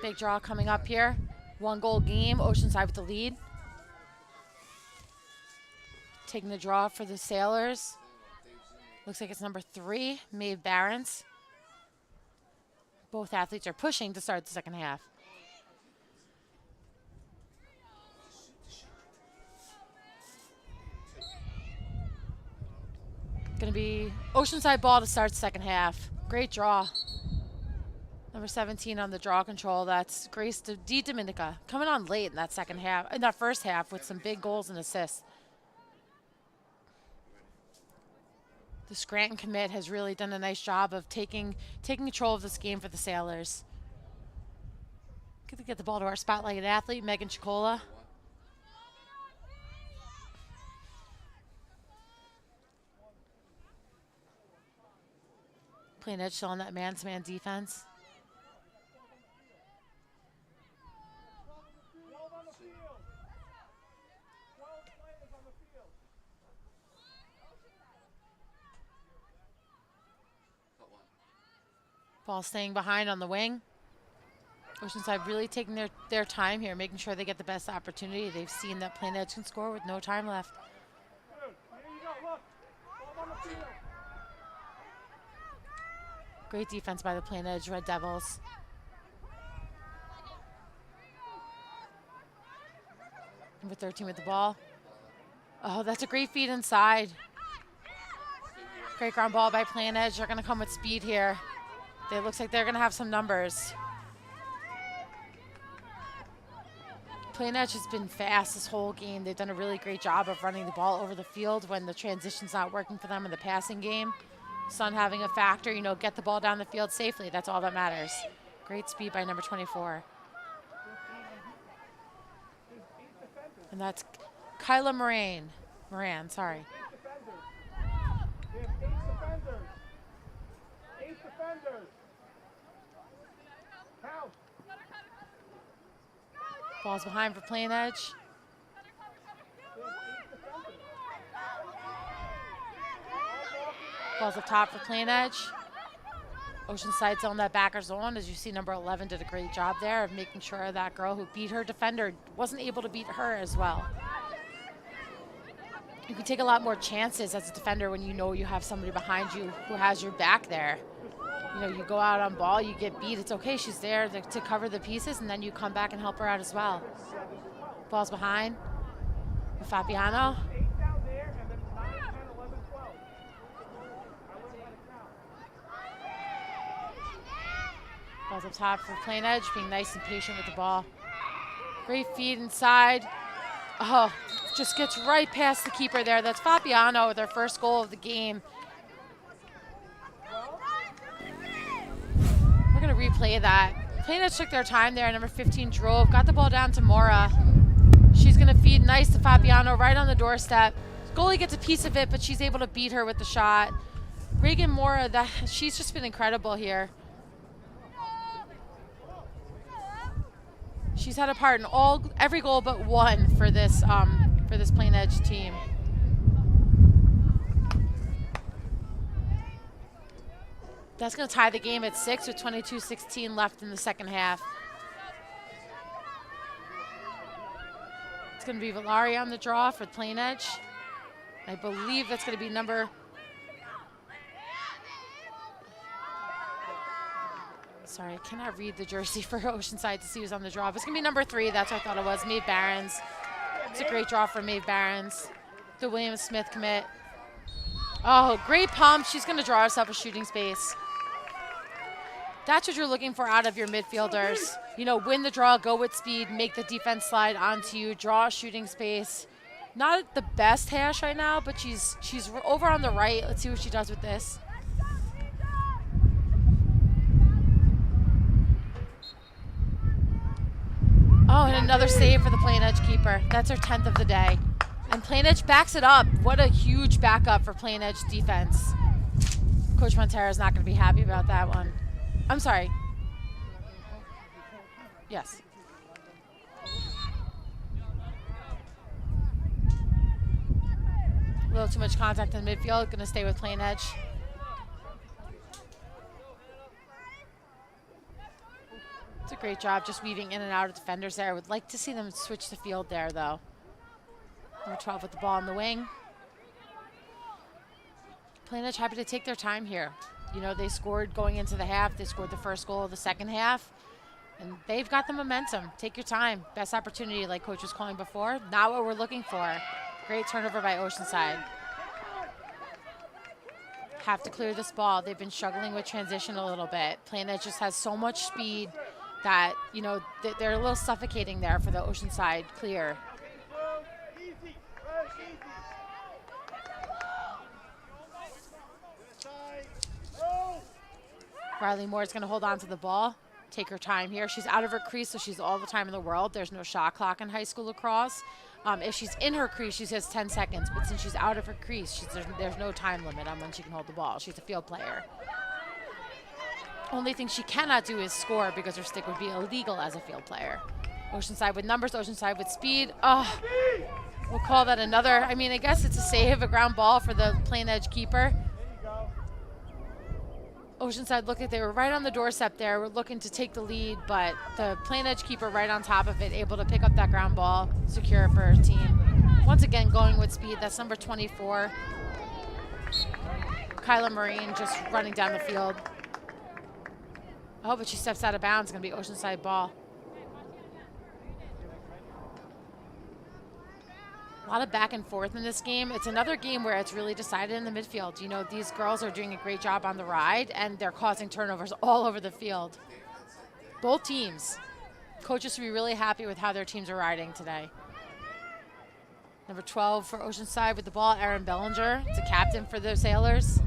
Big draw coming up here. 1-goal game. Oceanside with the lead. Taking the draw for the Sailors. Looks like it's number 3, Maeve Barons. Both athletes are pushing to start the second half. Going to be Oceanside ball to start the second half. Great draw. Number 17 on the draw control. That's Grace Di Dominica coming on late in that second half, in that first half, with some big goals and assists. The Scranton commit has really done a nice job of taking control of this game for the Sailors. Good to get the ball to our spotlighted athlete, Megan Chicola. Plainedge still on that man-to-man defense. Ball staying behind on the wing. Oceanside really taking their time here, making sure they get the best opportunity. They've seen that Plainedge can score with no time left. Great defense by the Plainedge Red Devils. Number 13 with the ball. Oh, that's a great feed inside. Great ground ball by Plainedge. They're going to come with speed here. It looks like they're going to have some numbers. Plainedge has been fast this whole game. They've done a really great job of running the ball over the field when the transition's not working for them in the passing game. Sun having a factor, you know, get the ball down the field safely. That's all that matters. Great speed by number 24. And that's Kyla Moran, sorry. Eight defenders. Count. Ball's behind for Plainedge. Ball's up top for Plainedge. Oceanside zone that backer zone. As you see, number 11 did a great job there of making sure that girl who beat her defender wasn't able to beat her as well. You can take a lot more chances as a defender when you know you have somebody behind you who has your back there. You know, you go out on ball, you get beat, it's okay, she's there to cover the pieces, and then you come back and help her out as well. Ball's behind. Fabiano. Ball's up top for Plainedge, being nice and patient with the ball. Great feed inside. Oh, just gets right past the keeper there. That's Fabiano with their first goal of the game. We're going to replay that. Plainedge took their time there. Number 15 drove, got the ball down to Mora. She's going to feed nice to Fabiano right on the doorstep. Goalie gets a piece of it, but she's able to beat her with the shot. Reagan Mora, she's just been incredible here. She's had a part in every goal but one for this Plainedge team. That's going to tie the game at 6 with 22:16 left in the second half. It's going to be Valaria on the draw for Plainedge. I believe that's going to be number... Sorry, I cannot read the jersey for Oceanside to see who's on the draw. But it's going to be number 3. That's what I thought it was. Maeve Barons. It's a great draw for Maeve Barons. The William Smith commit. Oh, great pump. She's going to draw herself a shooting space. That's what you're looking for out of your midfielders. You know, win the draw, go with speed, make the defense slide onto you, draw a shooting space. Not the best hash right now, but she's over on the right. Let's see what she does with this. Oh, and another save for the Plainedge keeper. That's her 10th of the day. And Plainedge backs it up. What a huge backup for Plainedge defense. Coach Montera's not going to be happy about that one. I'm sorry. Yes. A little too much contact in the midfield. Going to stay with Plainedge. It's a great job just weaving in and out of defenders there. I would like to see them switch the field there, though. Number 12 with the ball in the wing. Plainedge happy to take their time here. You know, they scored going into the half. They scored the first goal of the second half. And they've got the momentum. Take your time. Best opportunity, like Coach was calling before. Not what we're looking for. Great turnover by Oceanside. Have to clear this ball. They've been struggling with transition a little bit. Plainedge just has so much speed that, you know, they're a little suffocating there for the Oceanside clear. Riley Moore's going to hold on to the ball, take her time here. She's out of her crease, so she's all the time in the world. There's no shot clock in high school lacrosse. If she's in her crease, she has 10 seconds, but since she's out of her crease, there's no time limit on when she can hold the ball. She's a field player. Only thing she cannot do is score because her stick would be illegal as a field player. Oceanside with numbers, Oceanside with speed. Oh, we'll call that another. I mean, I guess it's a save, a ground ball for the Plainedge keeper. Oceanside looked like they were right on the doorstep there. We're looking to take the lead, but the Plainedge keeper right on top of it, able to pick up that ground ball, secure for her team. Once again, going with speed. That's number 24. Kyla Marine just running down the field. Oh, but she steps out of bounds. It's going to be Oceanside ball. A lot of back and forth in this game. It's another game where it's really decided in the midfield. You know, these girls are doing a great job on the ride, and they're causing turnovers all over the field. Both teams. Coaches should be really happy with how their teams are riding today. Number 12 for Oceanside with the ball, Erin Bellinger. It's a captain for the Sailors.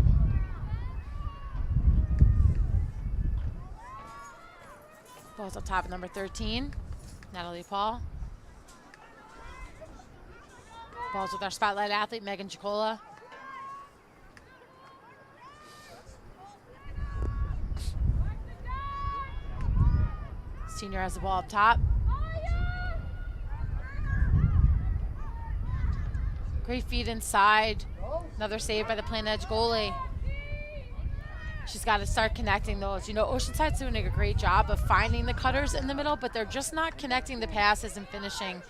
Ball's up top of number 13, Natalie Paul. Ball's with our spotlight athlete, Megan Chicola. Senior has the ball up top. Great feed inside. Another save by the Plainedge goalie. She's got to start connecting those. You know, Oceanside's doing a great job of finding the cutters in the middle, but they're just not connecting the passes and finishing.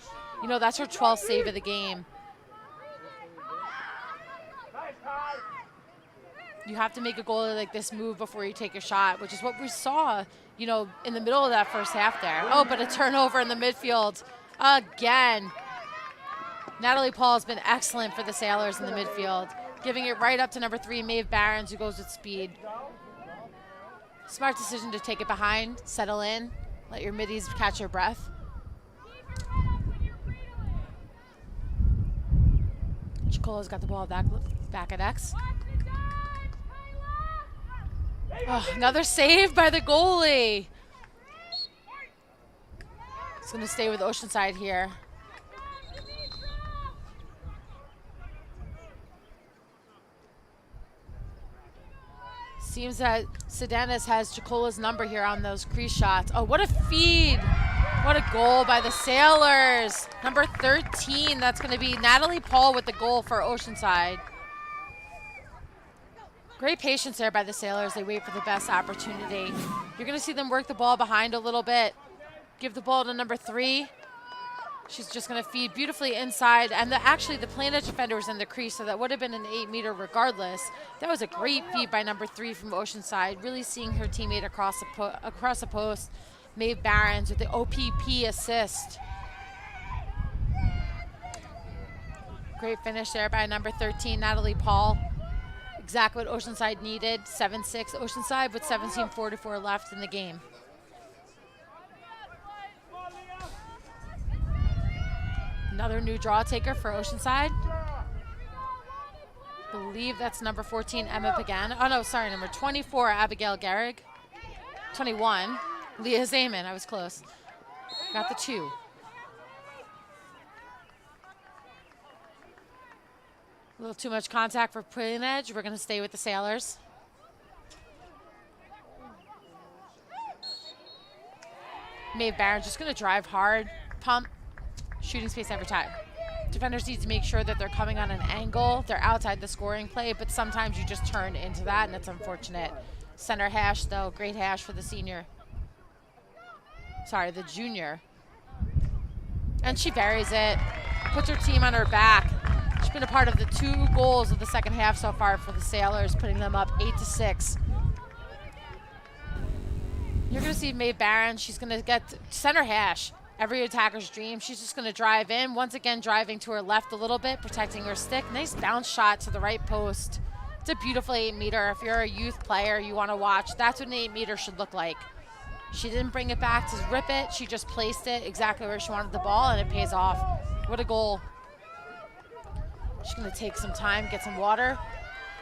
You know, that's her 12th save of the game. You have to make a goalie like this move before you take a shot, which is what we saw, you know, in the middle of that first half there. Oh, but a turnover in the midfield again. Natalie Paul has been excellent for the Sailors in the midfield, giving it right up to number 3, Maeve Barons, who goes with speed. Smart decision to take it behind, settle in, let your middies catch their breath. Chicola's got the ball back at X. Oh, another save by the goalie. It's going to stay with Oceanside here. Seems that Sedanis has Chicola's number here on those crease shots. Oh, what a feed. What a goal by the Sailors. Number 13, that's going to be Natalie Paul with the goal for Oceanside. Great patience there by the Sailors. They wait for the best opportunity. You're going to see them work the ball behind a little bit. Give the ball to number 3. She's just going to feed beautifully inside. And actually, the Plainedge defender was in the crease, so that would have been an 8-meter regardless. That was a great feed by number 3 from Oceanside, really seeing her teammate across the post. Maeve Barons with the OPP assist. Great finish there by number 13, Natalie Paul. Exactly what Oceanside needed. 7-6 Oceanside with 17:44 left in the game. Another new draw taker for Oceanside. I believe that's number 14, Emma Pagan. Oh no, sorry, number 24, Abigail Garrig. 21, Leah Zaman. I was close. Got the 2. A little too much contact for Plainedge. We're going to stay with the Sailors. Maeve Barron just going to drive hard, pump, shooting space every time. Defenders need to make sure that they're coming on an angle. They're outside the scoring play, but sometimes you just turn into that, and it's unfortunate. Center hash, though. Great hash for the senior. Sorry, the junior. And she buries it. Puts her team on her back. She's been a part of the 2 goals of the second half so far for the Sailors, putting them up 8-6. You're going to see Maeve Barron. She's going to get center hash. Every attacker's dream. She's just going to drive in. Once again, driving to her left a little bit, protecting her stick. Nice bounce shot to the right post. It's a beautiful 8-meter. If you're a youth player, you want to watch. That's what an 8-meter should look like. She didn't bring it back to rip it. She just placed it exactly where she wanted the ball, and it pays off. What a goal. She's going to take some time, get some water.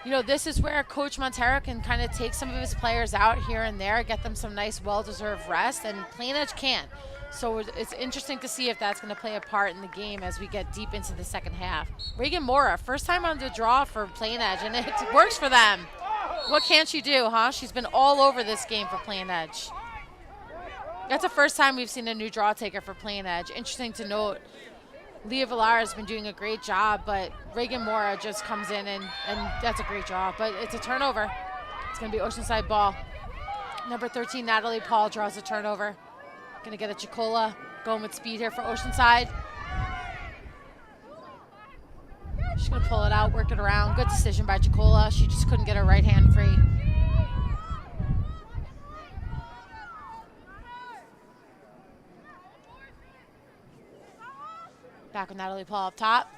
You know, this is where Coach Montero can kind of take some of his players out here and there, get them some nice, well-deserved rest, and Plainedge can't. So it's interesting to see if that's going to play a part in the game as we get deep into the second half. Reagan Mora, first time on the draw for Plainedge, and it works for them. What can she do, huh? She's been all over this game for Plainedge. That's the first time we've seen a new draw taker for Plainedge. Interesting to note. Leah Villar has been doing a great job, but Reagan Mora just comes in and that's a great job. But it's a turnover. It's going to be Oceanside ball. Number 13, Natalie Paul, draws a turnover. Going to get a Chicola going with speed here for Oceanside. She's going to pull it out, work it around. Good decision by Chicola. She just couldn't get her right hand free. Back with Natalie Paul up top.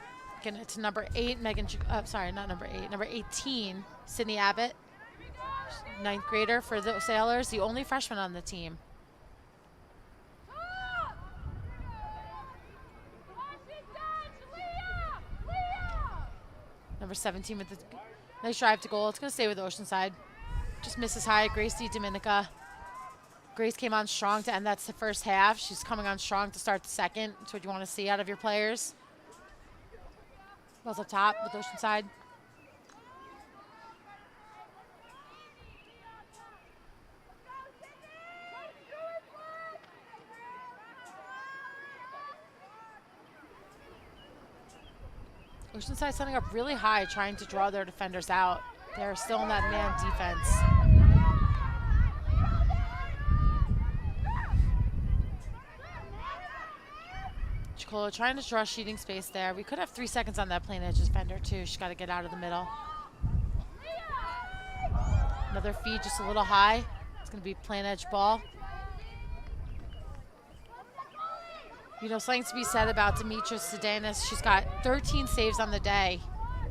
Getting it to number 8, number 18, Sydney Abbott. 9th grader for the Sailors, the only freshman on the team. Number 17 with the nice drive to goal. It's going to stay with Oceanside. Just misses high. Grace DiDominica. Grace came on strong to end that first half. She's coming on strong to start the second. That's what you want to see out of your players. Ball's up top with Oceanside. Oceanside setting up really high, trying to draw their defenders out. They're still in that man defense. Chicola trying to draw shooting space there. We could have 3 seconds on that Plainedge defender too. She's got to get out of the middle. Another feed just a little high. It's going to be Plainedge ball. You know, something to be said about Demetrius Sedanis. She's got 13 saves on the day,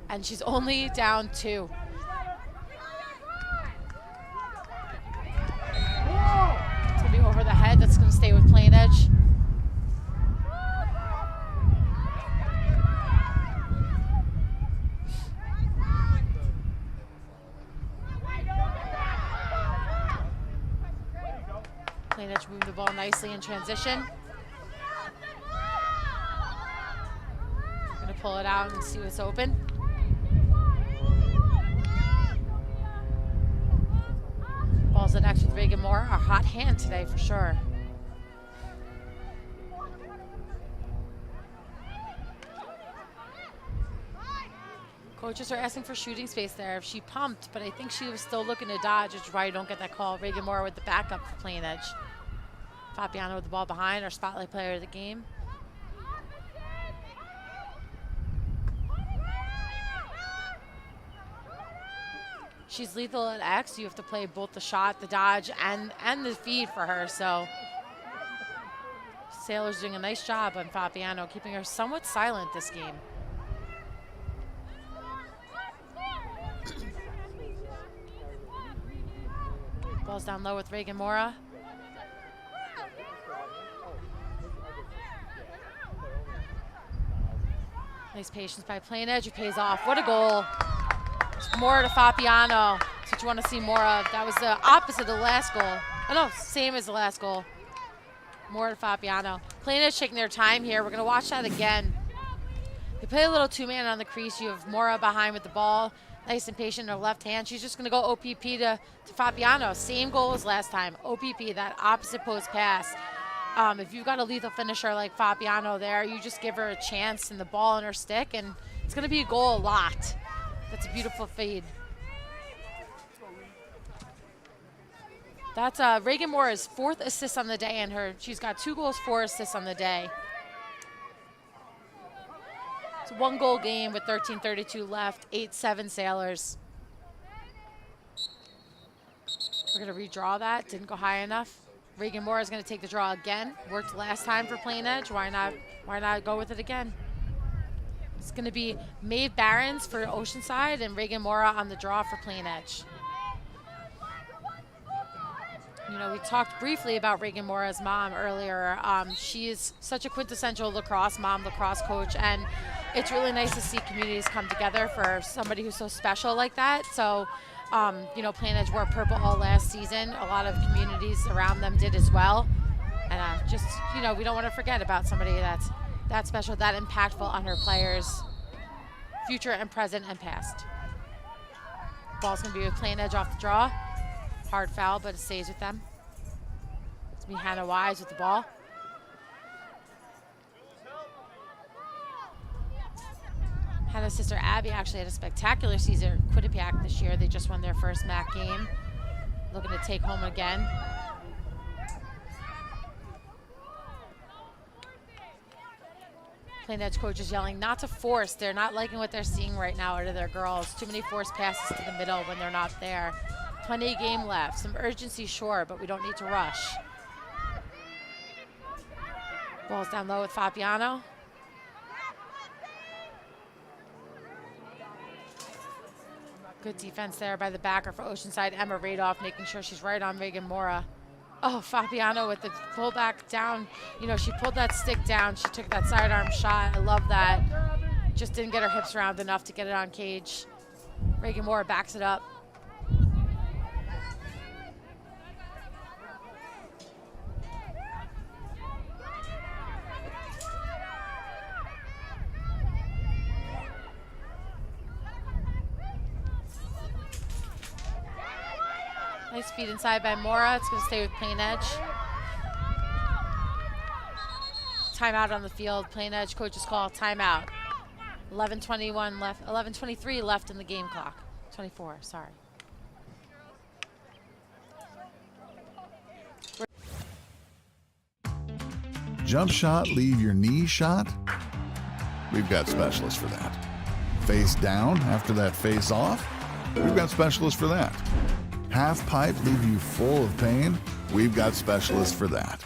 and she's only down 2. It's going to be over the head. That's going to stay with Plainedge. Plainedge moved the ball nicely in transition. Gonna pull it out and see what's open. Ball's in next with Reagan Moore. Our hot hand today for sure. Coaches are asking for shooting space there. She pumped, but I think she was still looking to dodge, which is why you don't get that call. Reagan Moore with the backup for Plainedge. Fabiano with the ball behind, our spotlight player of the game. She's lethal at X. You have to play both the shot, the dodge, and the feed for her. So Sailors doing a nice job on Fabiano, keeping her somewhat silent this game. Ball's down low with Reagan Mora. Nice patience by Plainedge, who pays off. What a goal. Mora to Fabiano. That's what you want to see more of. That was the opposite of the last goal. Oh no, same as the last goal. Mora to Fabiano. Plainedge taking their time here. We're going to watch that again. They play a little two-man on the crease. You have Mora behind with the ball. Nice and patient in her left hand. She's just going to go OPP to Fabiano. Same goal as last time. OPP, that opposite post pass. If you've got a lethal finisher like Fabiano there, you just give her a chance and the ball in her stick, and it's going to be a goal a lot. That's a beautiful feed. That's Reagan Mora's 4th assist on the day, and she's got 2 goals, 4 assists on the day. It's a 1-goal game with 13:32 left, 8-7 Sailors. We're going to redraw that. Didn't go high enough. Reagan Moore is going to take the draw again. Worked last time for Plainedge. Why not go with it again? It's going to be Maeve Barons for Oceanside and Reagan Mora on the draw for Plainedge. You know, we talked briefly about Reagan Mora's mom earlier. She is such a quintessential lacrosse mom, lacrosse coach, and it's really nice to see communities come together for somebody who's so special like that. So, you know, Plainedge wore purple all last season. A lot of communities around them did as well. And just, you know, we don't want to forget about somebody that's that special, that impactful on her players, future and present and past. Ball's going to be with Plainedge off the draw. Hard foul, but it stays with them. It's going to be Hannah Wise with the ball. Hannah's sister Abby actually had a spectacular season at Quinnipiac this year. They just won their first MAC game. Looking to take home again. Plainedge coach is yelling not to force. They're not liking what they're seeing right now out of their girls. Too many forced passes to the middle when they're not there. Plenty of game left. Some urgency, sure, but we don't need to rush. Ball's down low with Fabiano. Good defense there by the backer for Oceanside. Emma Radoff making sure she's right on Reagan Mora. Oh, Fabiano with the pullback down. You know, she pulled that stick down. She took that sidearm shot. I love that. Just didn't get her hips around enough to get it on cage. Reagan Mora backs it up. Nice feed inside by Mora. It's going to stay with Plainedge. Timeout on the field. Plainedge coaches call timeout. 11:21 left. 11:23 left in the game clock. 24. Sorry. Jump shot, leave your knee shot? We've got specialists for that. Face down after that face off? We've got specialists for that. Half pipe leave you full of pain? We've got specialists for that.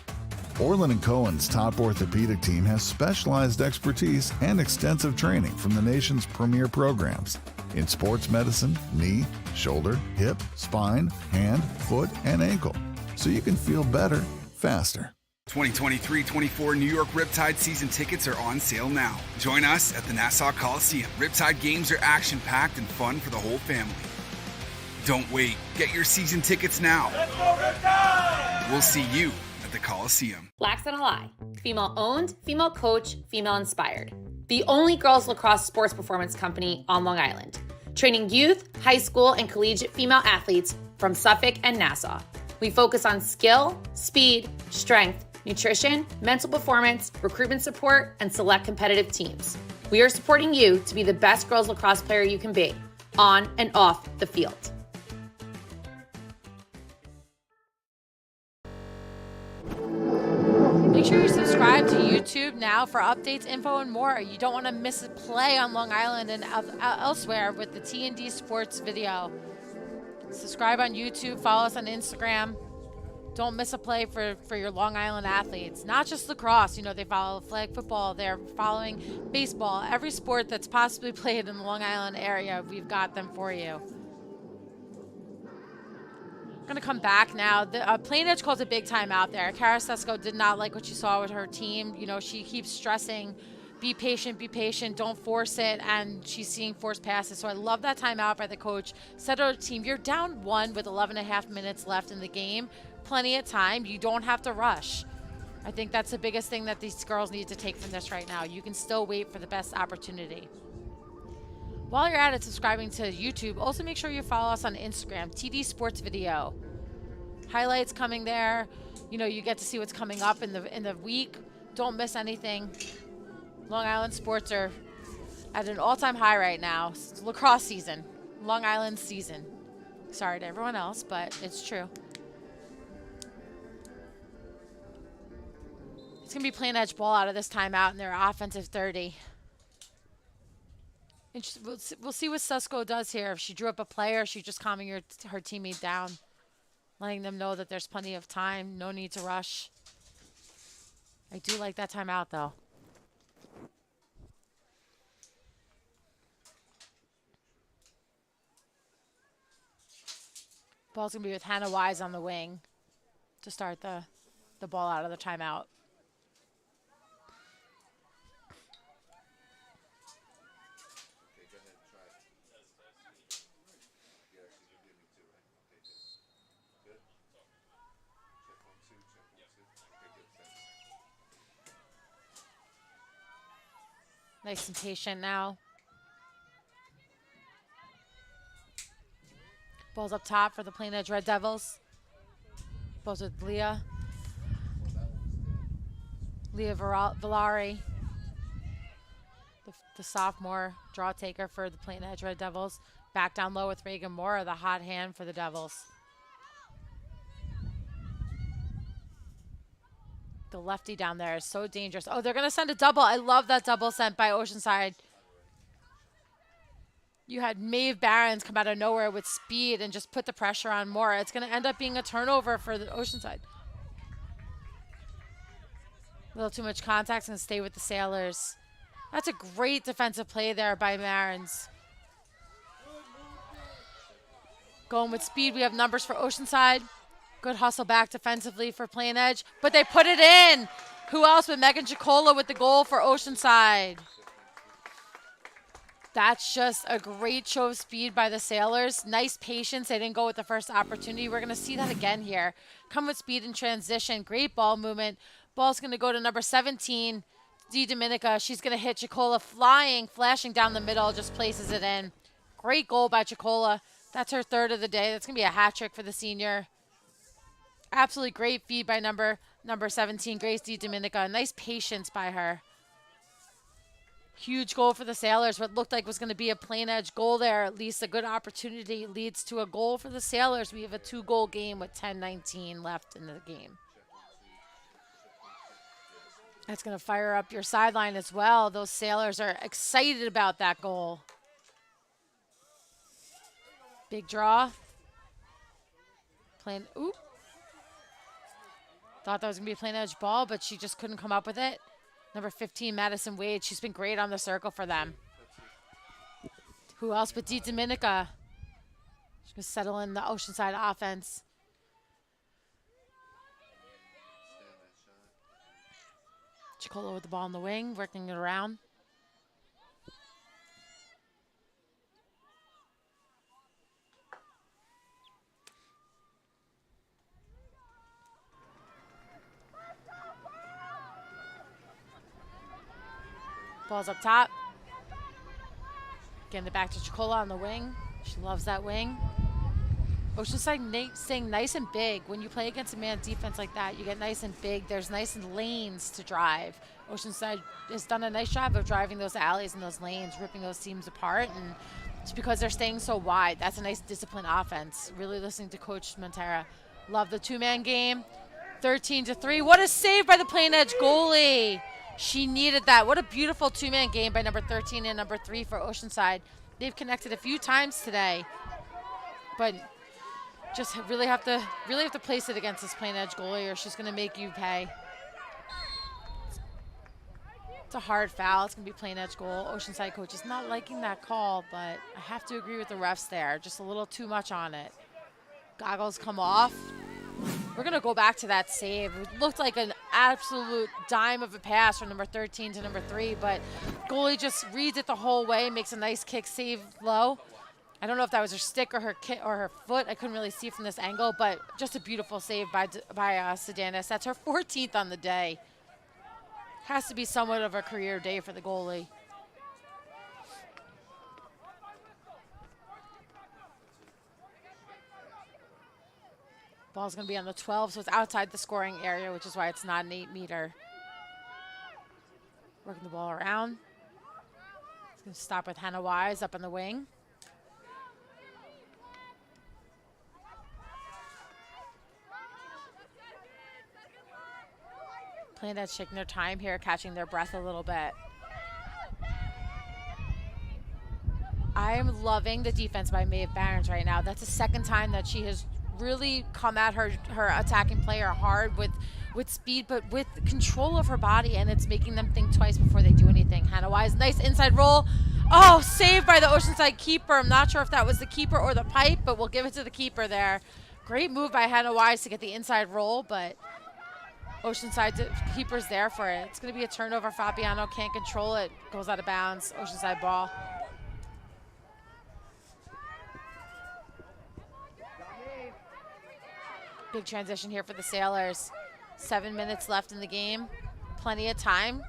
Orlin Cohen's top orthopedic team has specialized expertise and extensive training from the nation's premier programs in sports medicine, knee, shoulder, hip, spine, hand, foot, and ankle, so you can feel better, faster. 2023-24 New York Riptide season tickets are on sale now. Join us at the Nassau Coliseum. Riptide games are action-packed and fun for the whole family. Don't wait. Get your season tickets now. Let's go, Riptide! We'll see you at the Coliseum. Lacks and Ally. Female owned, female coach, female inspired. The only girls lacrosse sports performance company on Long Island. Training youth, high school, and collegiate female athletes from Suffolk and Nassau. We focus on skill, speed, strength, nutrition, mental performance, recruitment support, and select competitive teams. We are supporting you to be the best girls lacrosse player you can be, on and off the field. Make sure you subscribe to YouTube now for updates, info, and more. You don't want to miss a play on Long Island and elsewhere with the T&D Sports video. Subscribe on YouTube, follow us on Instagram. Don't miss a play for your Long Island athletes. Not just lacrosse, you know, they follow flag football, they're following baseball. Every sport that's possibly played in the Long Island area, we've got them for you. I'm going to come back now. Plainedge calls a big time out there. Kara Sesko did not like what she saw with her team. You know, she keeps stressing, be patient, don't force it, and she's seeing forced passes. So I love that timeout by the coach. Said to her team, you're down 1 with 11.5 minutes left in the game. Plenty of time. You don't have to rush. I think that's the biggest thing that these girls need to take from this right now. You can still wait for the best opportunity. While you're at it, subscribing to YouTube, also make sure you follow us on Instagram, TD Sports Video. Highlights coming there. You know, you get to see what's coming up in the week. Don't miss anything. Long Island sports are at an all-time high right now. It's lacrosse season, Long Island season. Sorry to everyone else, but it's true. It's going to be Plainedge ball out of this timeout in their offensive 30. We'll see what Sesko does here. If she drew up a play or she's just calming her teammate down, letting them know that there's plenty of time, no need to rush. I do like that timeout, though. Ball's going to be with Hannah Wise on the wing to start the ball out of the timeout. Nice and patient now. Ball's up top for the Plainedge Red Devils. Ball's with Leah. Leah Villari, the sophomore draw taker for the Plainedge Red Devils. Back down low with Reagan Mora, the hot hand for the Devils. The lefty down there is so dangerous. Oh, they're going to send a double. I love that double sent by Oceanside. You had Maeve Barons come out of nowhere with speed and just put the pressure on Mora. It's going to end up being a turnover for the Oceanside. A little too much contact, and stay with the Sailors. That's a great defensive play there by Barons. Going with speed, we have numbers for Oceanside. Good hustle back defensively for Plainedge, but they put it in. Who else but Megan Chicola with the goal for Oceanside? That's just a great show of speed by the Sailors. Nice patience. They didn't go with the first opportunity. We're going to see that again here. Come with speed in transition. Great ball movement. Ball's going to go to number 17, D. Dominica. She's going to hit Chicola flying, flashing down the middle, just places it in. Great goal by Chicola. That's her third of the day. That's going to be a hat trick for the senior. Absolutely great feed by number 17, Grace D. Dominica. Nice patience by her. Huge goal for the Sailors. What looked like was going to be a Plainedge goal there. At least a good opportunity leads to a goal for the Sailors. We have a 2-goal game with 10:19 left in the game. That's going to fire up your sideline as well. Those Sailors are excited about that goal. Big draw. Oop. Thought that was going to be a Plainedge ball, but she just couldn't come up with it. Number 15, Madison Wade. She's been great on the circle for them. Who else but D. Dominica? She's going to settle in the Oceanside offense. Chicola with the ball in the wing, working it around. Ball's up top. Getting it back to Chicola on the wing. She loves that wing. Oceanside staying nice and big. When you play against a man defense like that, you get nice and big. There's nice lanes to drive. Oceanside has done a nice job of driving those alleys and those lanes, ripping those teams apart, and it's because they're staying so wide. That's a nice disciplined offense. Really listening to Coach Montera. Love the two-man game. 13-3. What a save by the Plainedge goalie. She needed that. What a beautiful two-man game by number 13 and number 3 for Oceanside. They've connected a few times today, but just really have to place it against this Plainedge goalie, or she's going to make you pay. It's a hard foul. It's going to be Plainedge goal. Oceanside coach is not liking that call, but I have to agree with the refs there. Just a little too much on it. Goggles come off. We're going to go back to that save. It looked like an absolute dime of a pass from number 13 to number 3, but goalie just reads it the whole way, makes a nice kick save low. I don't know if that was her stick or her foot. I couldn't really see from this angle, but just a beautiful save by Sedanis. That's her 14th on the day. Has to be somewhat of a career day for the goalie. Ball's going to be on the 12, so it's outside the scoring area, which is why it's not an 8-meter. Working the ball around. It's going to stop with Hannah Wise up on the wing. Plainedge taking their time here, catching their breath a little bit. I am loving the defense by Maeve Barons right now. That's the second time that she has really come at her attacking player hard with speed, but with control of her body, and it's making them think twice before they do anything. Hannah Wise, nice inside roll. Oh, saved by the Oceanside keeper. I'm not sure if that was the keeper or the pipe, but we'll give it to the keeper there. Great move by Hannah Wise to get the inside roll, but Oceanside keeper's there for it. It's going to be a turnover. Fabiano can't control it. Goes out of bounds. Oceanside ball. Big transition here for the Sailors. 7 minutes left in the game. Plenty of time.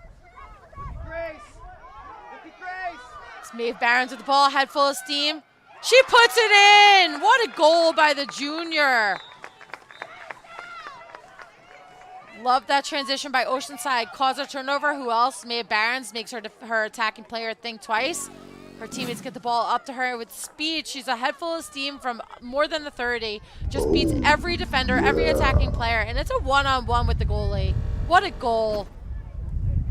It's Maeve Barons with the ball, head full of steam. She puts it in! What a goal by the junior. Love that transition by Oceanside. Cause a turnover. Who else? Maeve Barons makes her attacking player think twice. Her teammates get the ball up to her with speed. She's a head full of steam from more than the 30. Just beats every defender, every attacking player, and it's a one-on-one with the goalie. What a goal.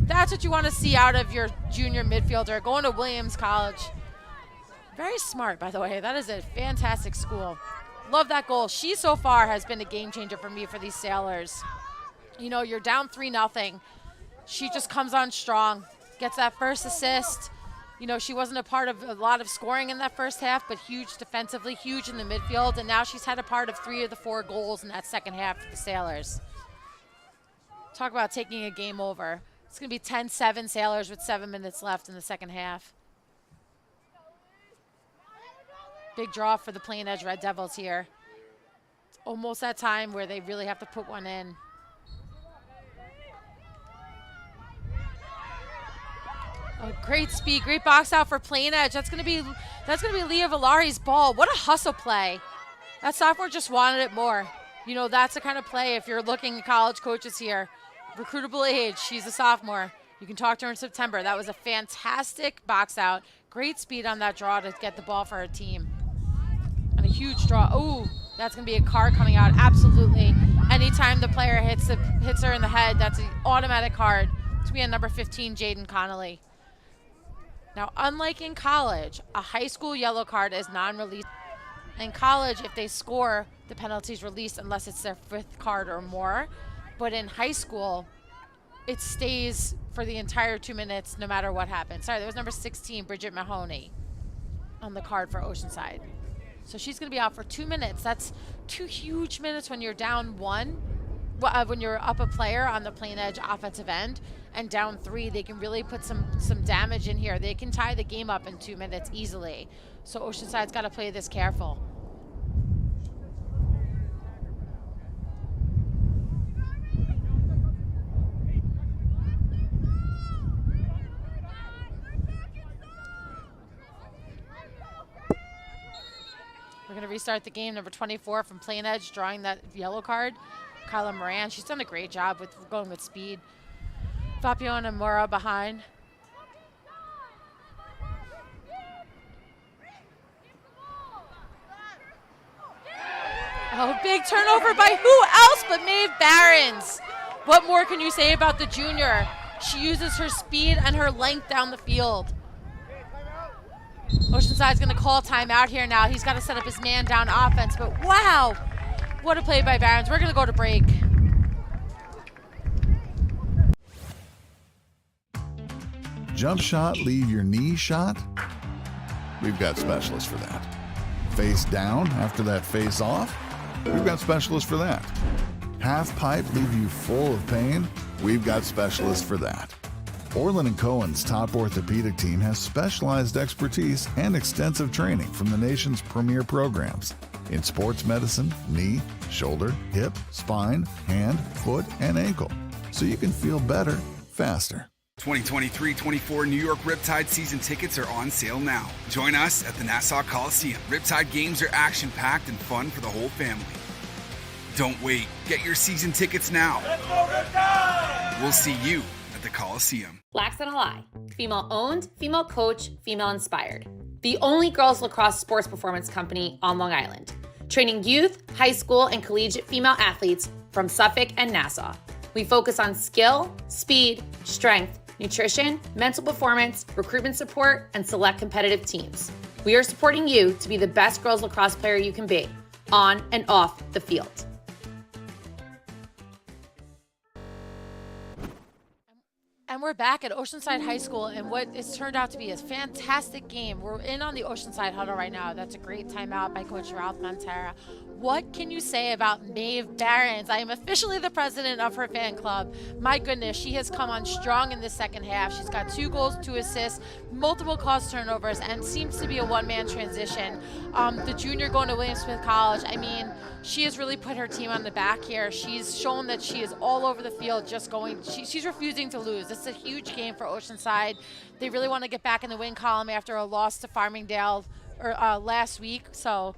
That's what you want to see out of your junior midfielder going to Williams College. Very smart, by the way. That is a fantastic school. Love that goal. She so far has been a game changer for me for these Sailors. You know, you're down 3-0. She just comes on strong, gets that first assist. You know, she wasn't a part of a lot of scoring in that first half, but huge defensively, huge in the midfield, and now she's had a part of 3 of the 4 goals in that second half for the Sailors. Talk about taking a game over. It's going to be 10-7 Sailors with 7 minutes left in the second half. Big draw for the Plainedge Red Devils here. It's almost that time where they really have to put one in. Oh, great speed, great box out for Plainedge. That's gonna be Leah Valari's ball. What a hustle play. That sophomore just wanted it more. You know, that's the kind of play if you're looking at college coaches here. Recruitable age, she's a sophomore. You can talk to her in September. That was a fantastic box out. Great speed on that draw to get the ball for her team. And a huge draw. Oh, that's gonna be a card coming out, absolutely. Anytime the player hits her in the head, that's an automatic card. It's gonna be on number 15, Jaden Connolly. Now, unlike in college, a high school yellow card is non-released. In college, if they score, the penalty is released unless it's their 5th card or more. But in high school, it stays for the entire 2 minutes no matter what happens. Sorry, that was number 16, Bridget Mahoney, on the card for Oceanside. So she's going to be out for 2 minutes. That's 2 huge minutes when you're down 1. When you're up a player on the Plainedge offensive end and down 3, they can really put some damage in here. They can tie the game up in 2 minutes easily. So Oceanside's got to play this careful. We're going to restart the game. Number 24 from Plainedge drawing that yellow card. Kyla Moran, she's done a great job with going with speed. Fabiana Mora behind. Oh, big turnover by who else but Maeve Barons. What more can you say about the junior? She uses her speed and her length down the field. Oceanside's going to call timeout here now. He's got to set up his man down offense, but wow. What a play by Barons. We're going to go to break. Jump shot, leave your knee shot? We've got specialists for that. Face down after that face off? We've got specialists for that. Half pipe, leave you full of pain? We've got specialists for that. Orlin Cohen's top orthopedic team has specialized expertise and extensive training from the nation's premier programs in sports medicine, knee, shoulder, hip, spine, hand, foot, and ankle, so you can feel better faster. 2023-24 New York Riptide season tickets are on sale now. Join us at the Nassau Coliseum. Riptide games are action-packed and fun for the whole family. Don't wait. Get your season tickets now. Let's go Riptide! We'll see you at the Coliseum. Lacks on a lie. Female owned, female coach, female inspired. The only girls lacrosse sports performance company on Long Island. Training youth, high school, and collegiate female athletes from Suffolk and Nassau. We focus on skill, speed, strength, nutrition, mental performance, recruitment support, and select competitive teams. We are supporting you to be the best girls lacrosse player you can be, on and off the field. And we're back at Oceanside High School, and what has turned out to be a fantastic game. We're in on the Oceanside huddle right now. That's a great timeout by Coach Ralph Montera. What can you say about Maeve Barons? I am officially the president of her fan club. My goodness, she has come on strong in the second half. She's got 2 goals, 2 assists, multiple caused turnovers, and seems to be a one-man transition. The junior going to William Smith College, I mean, she has really put her team on the back here. She's shown that she is all over the field, just going, she's refusing to lose. This is a huge game for Oceanside. They really want to get back in the win column after a loss to Farmingdale last week. So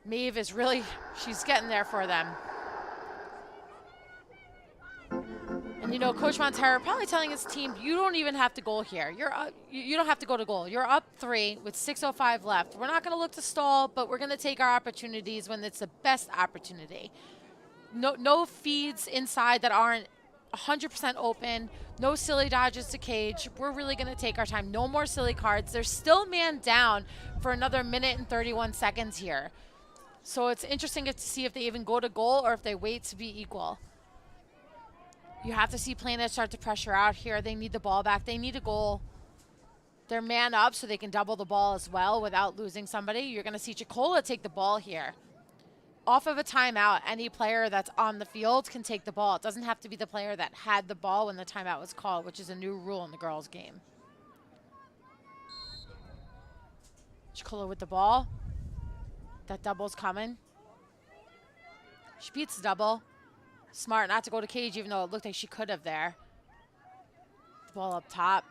Maeve is really, she's getting there for them. And you know, Coach Montero probably telling his team, you don't even have to go here. You don't have to go to goal. You're up 3 with 6:05 left. We're not going to look to stall, but we're going to take our opportunities when it's the best opportunity. No feeds inside that aren't 100% open. No silly dodges to cage. We're really going to take our time. No more silly cards. They're still man down for another minute and 31 seconds here. So it's interesting to see if they even go to goal or if they wait to be equal. You have to see Plainedge start to pressure out here. They need the ball back. They need a goal. They're man up so they can double the ball as well without losing somebody. You're going to see Chicola take the ball here. Off of a timeout, any player that's on the field can take the ball. It doesn't have to be the player that had the ball when the timeout was called, which is a new rule in the girls' game. Chicola with the ball. That double's coming. She beats the double. Smart not to go to cage, even though it looked like she could have there. The ball up top.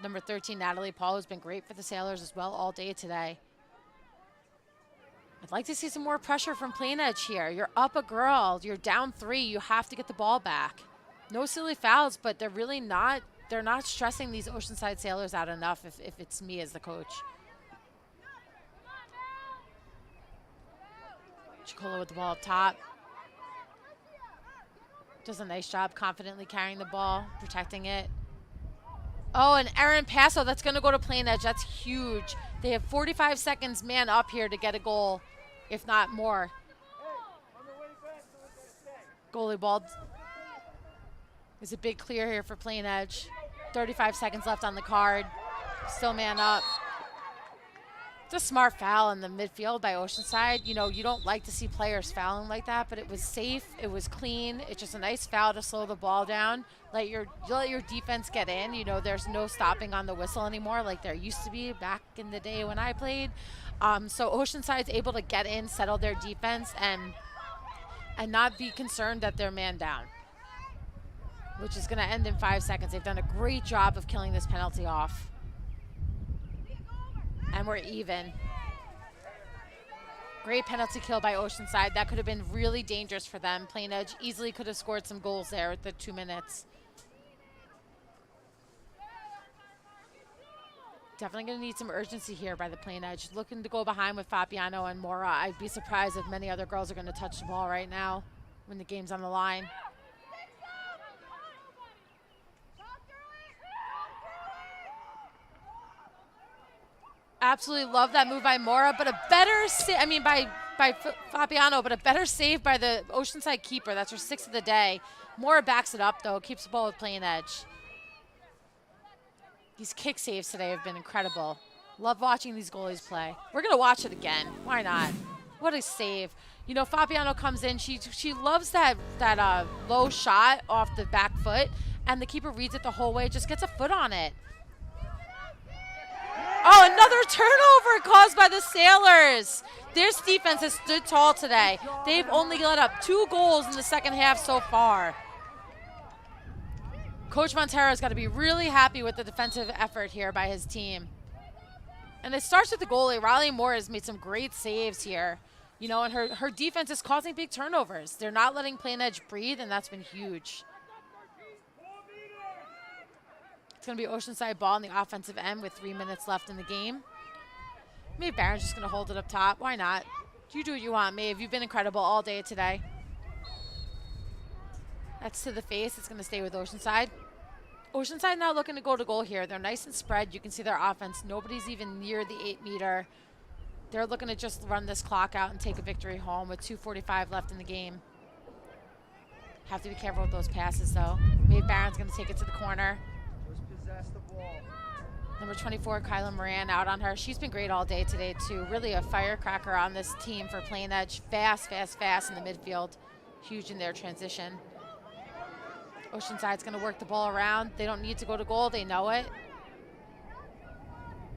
Number 13, Natalie Paul, has been great for the Sailors as well all day today. I'd like to see some more pressure from Plainedge here. You're up a girl. You're down 3. You have to get the ball back. No silly fouls, but they're really not. They're not stressing these Oceanside Sailors out enough if it's me as the coach. Chicola with the ball up top. Does a nice job confidently carrying the ball, protecting it. Oh, and Erin Passo, that's going to go to Plainedge. That's huge. They have 45 seconds man up here to get a goal, if not more. Goalie ball is a big clear here for Plainedge. 35 seconds left on the card. Still man up. It's a smart foul in the midfield by Oceanside. You know, you don't like to see players fouling like that, but it was safe. It was clean. It's just a nice foul to slow the ball down. Let your defense get in. You know, there's no stopping on the whistle anymore like there used to be back in the day when I played. So Oceanside's able to get in, settle their defense, and not be concerned that they're man down, which is going to end in 5 seconds. They've done a great job of killing this penalty off. And we're even. Great penalty kill by Oceanside. That could have been really dangerous for them. Plainedge easily could have scored some goals there at the 2 minutes. Definitely going to need some urgency here by the Plainedge. Looking to go behind with Fabiano and Mora. I'd be surprised if many other girls are going to touch the ball right now when the game's on the line. Absolutely love that move by Mora, but a better by Fabiano, but a better save by the Oceanside keeper. That's her 6th of the day. Mora backs it up though, keeps the ball with Plainedge. These kick saves today have been incredible. Love watching these goalies play. We're gonna watch it again. Why not? What a save. You know, Fabiano comes in. She loves that low shot off the back foot, and the keeper reads it the whole way. Just gets a foot on it. Oh, another turnover caused by the Sailors. This defense has stood tall today. They've only let up 2 goals in the second half so far. Coach Montero's got to be really happy with the defensive effort here by his team. And it starts with the goalie. Riley Moore has made some great saves here. You know, and her defense is causing big turnovers. They're not letting Plainedge breathe, and that's been huge. It's going to be Oceanside ball on the offensive end with 3 minutes left in the game. Maeve Barron's just going to hold it up top. Why not? You do what you want, Maeve. You've been incredible all day today. That's to the face. It's going to stay with Oceanside. Oceanside now looking to go to goal here. They're nice and spread. You can see their offense. Nobody's even near the 8-meter. They're looking to just run this clock out and take a victory home with 2:45 left in the game. Have to be careful with those passes, though. Maeve Barron's going to take it to the corner. Number 24, Kyla Moran, out on her. She's been great all day today, too. Really a firecracker on this team for Plainedge. Fast, fast, fast in the midfield. Huge in their transition. Oceanside's going to work the ball around. They don't need to go to goal. They know it.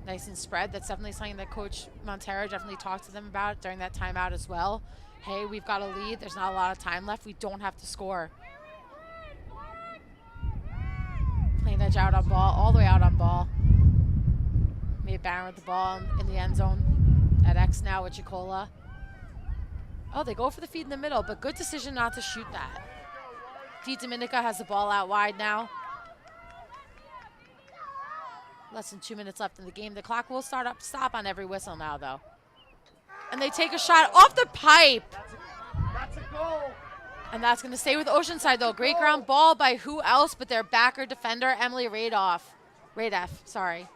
Nice and spread. That's definitely something that Coach Montero definitely talked to them about during that timeout as well. Hey, we've got a lead. There's not a lot of time left. We don't have to score. Plainedge out on ball, all the way out on ball. Maeve Barron with the ball in the end zone at X now with Chicola. Oh, they go for the feed in the middle, but good decision not to shoot that. Dee Dominica has the ball out wide now. Less than 2 minutes left in the game. The clock will stop on every whistle now, though. And they take a shot off the pipe. That's a goal. And that's going to stay with Oceanside, though. Great ground ball by who else but their backer defender, Emily Radoff, sorry.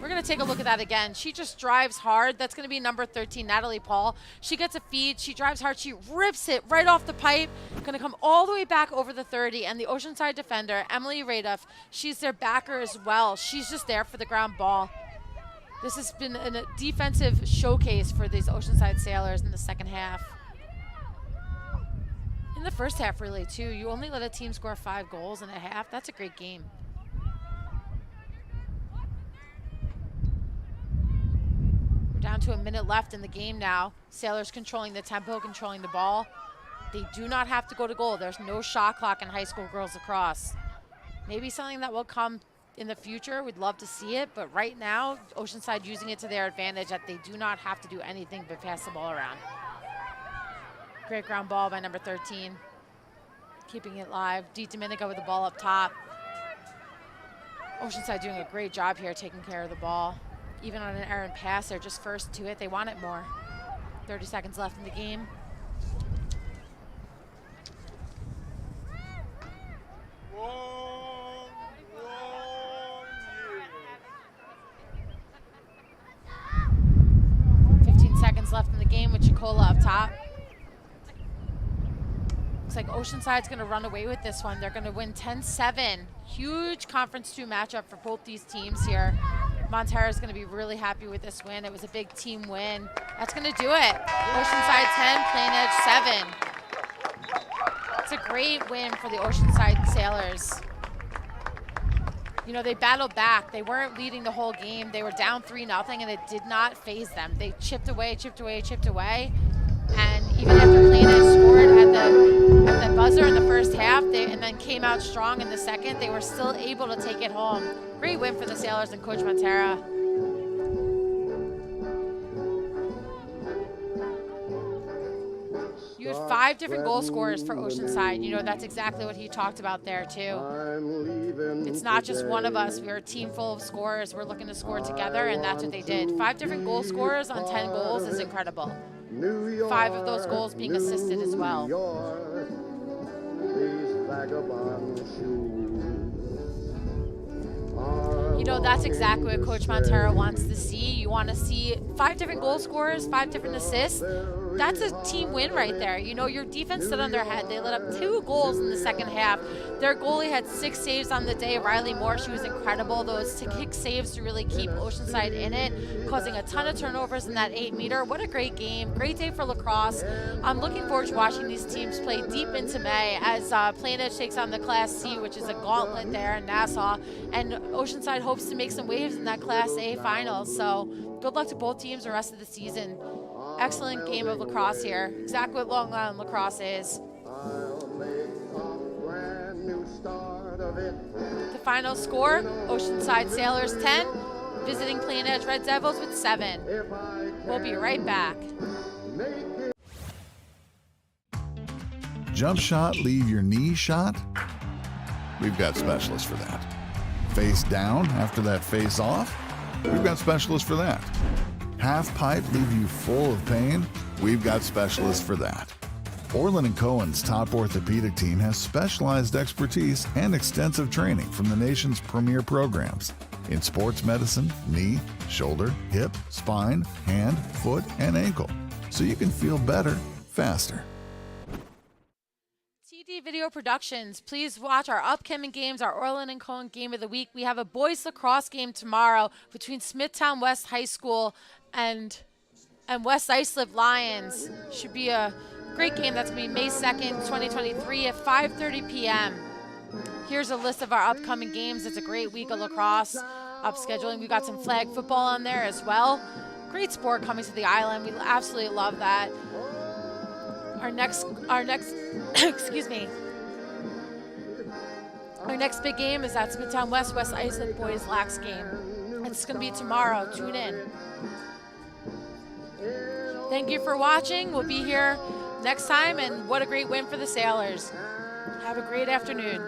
We're We're going to take a look at that again. She just drives hard. That's going to be number 13, Natalie Paul. She gets a feed. She drives hard. She rips it right off the pipe. Going to come all the way back over the 30. And the Oceanside defender, Emily Raduff, she's their backer as well. She's just there for the ground ball. This has been a defensive showcase for these Oceanside Sailors in the second half. In the first half, really, too. You only let a team score 5 goals in a half. That's a great game. We're down to a minute left in the game now. Sailors controlling the tempo, controlling the ball. They do not have to go to goal. There's no shot clock in high school girls lacrosse. Maybe something that will come in the future. We'd love to see it, but right now, Oceanside using it to their advantage that they do not have to do anything but pass the ball around. Great ground ball by number 13. Keeping it live. DiDomenico with the ball up top. Oceanside doing a great job here taking care of the ball. Even on an errant pass, they're just first to it. They want it more. 30 seconds left in the game. Wrong, 15 seconds left in the game with Chicola up top. Looks like Oceanside's going to run away with this one. They're going to win 10-7. Huge Conference 2 matchup for both these teams here. Montera's going to be really happy with this win. It was a big team win. That's going to do it. Oceanside 10, Plainedge 7. It's a great win for the Oceanside Sailors. You know, they battled back. They weren't leading the whole game. They were down 3-0, and it did not faze them. They chipped away, chipped away, chipped away. And even after Plainedge scored at the buzzer in the first half, and then came out strong in the second, they were still able to take it home. Great win for the Sailors and Coach Montera. You had 5 different goal scorers for Oceanside. You know, that's exactly what he talked about there, too. It's not just one of us. We're a team full of scorers. We're looking to score together, and that's what they did. 5 different goal scorers on 10 goals is incredible. 5 of those goals being assisted as well. You know, that's exactly what Coach Montera wants to see. You want to see 5 different goal scorers, 5 different assists. That's a team win right there. You know, your defense stood on their head. They let up 2 goals in the second half. Their goalie had 6 saves on the day. Riley Moore, she was incredible. Those kick saves to really keep Oceanside in it, causing a ton of turnovers in that 8-meter. What a great game. Great day for lacrosse. I'm looking forward to watching these teams play deep into May as Plainedge takes on the Class C, which is a gauntlet there in Nassau. And Oceanside hopes to make some waves in that Class A finals. So good luck to both teams the rest of the season. Excellent game of lacrosse here. Exactly what Long Island lacrosse is. The final score, Oceanside Sailors 10, visiting Plainedge Red Devils with 7. We'll be right back. Jump shot, leave your knee shot? We've got specialists for that. Face down after that face off? We've got specialists for that. Half pipe leave you full of pain? We've got specialists for that. Orlin Cohen's top orthopedic team has specialized expertise and extensive training from the nation's premier programs in sports medicine, knee, shoulder, hip, spine, hand, foot, and ankle, so you can feel better, faster. TD Video Productions, please watch our upcoming games, our Orlin Cohen Game of the Week. We have a boys lacrosse game tomorrow between Smithtown West High School and West Islip Lions. Should be a great game. That's going to be May 2nd, 2023 at 5:30 p.m. Here's a list of our upcoming games. It's a great week of lacrosse up scheduling. We've got some flag football on there as well. Great sport coming to the island. We absolutely love that. Our next excuse me. Our next big game is that Smithtown West Islip Boys Lax game. It's going to be tomorrow. Tune in. Thank you for watching. We'll be here next time, and what a great win for the Sailors. Have a great afternoon.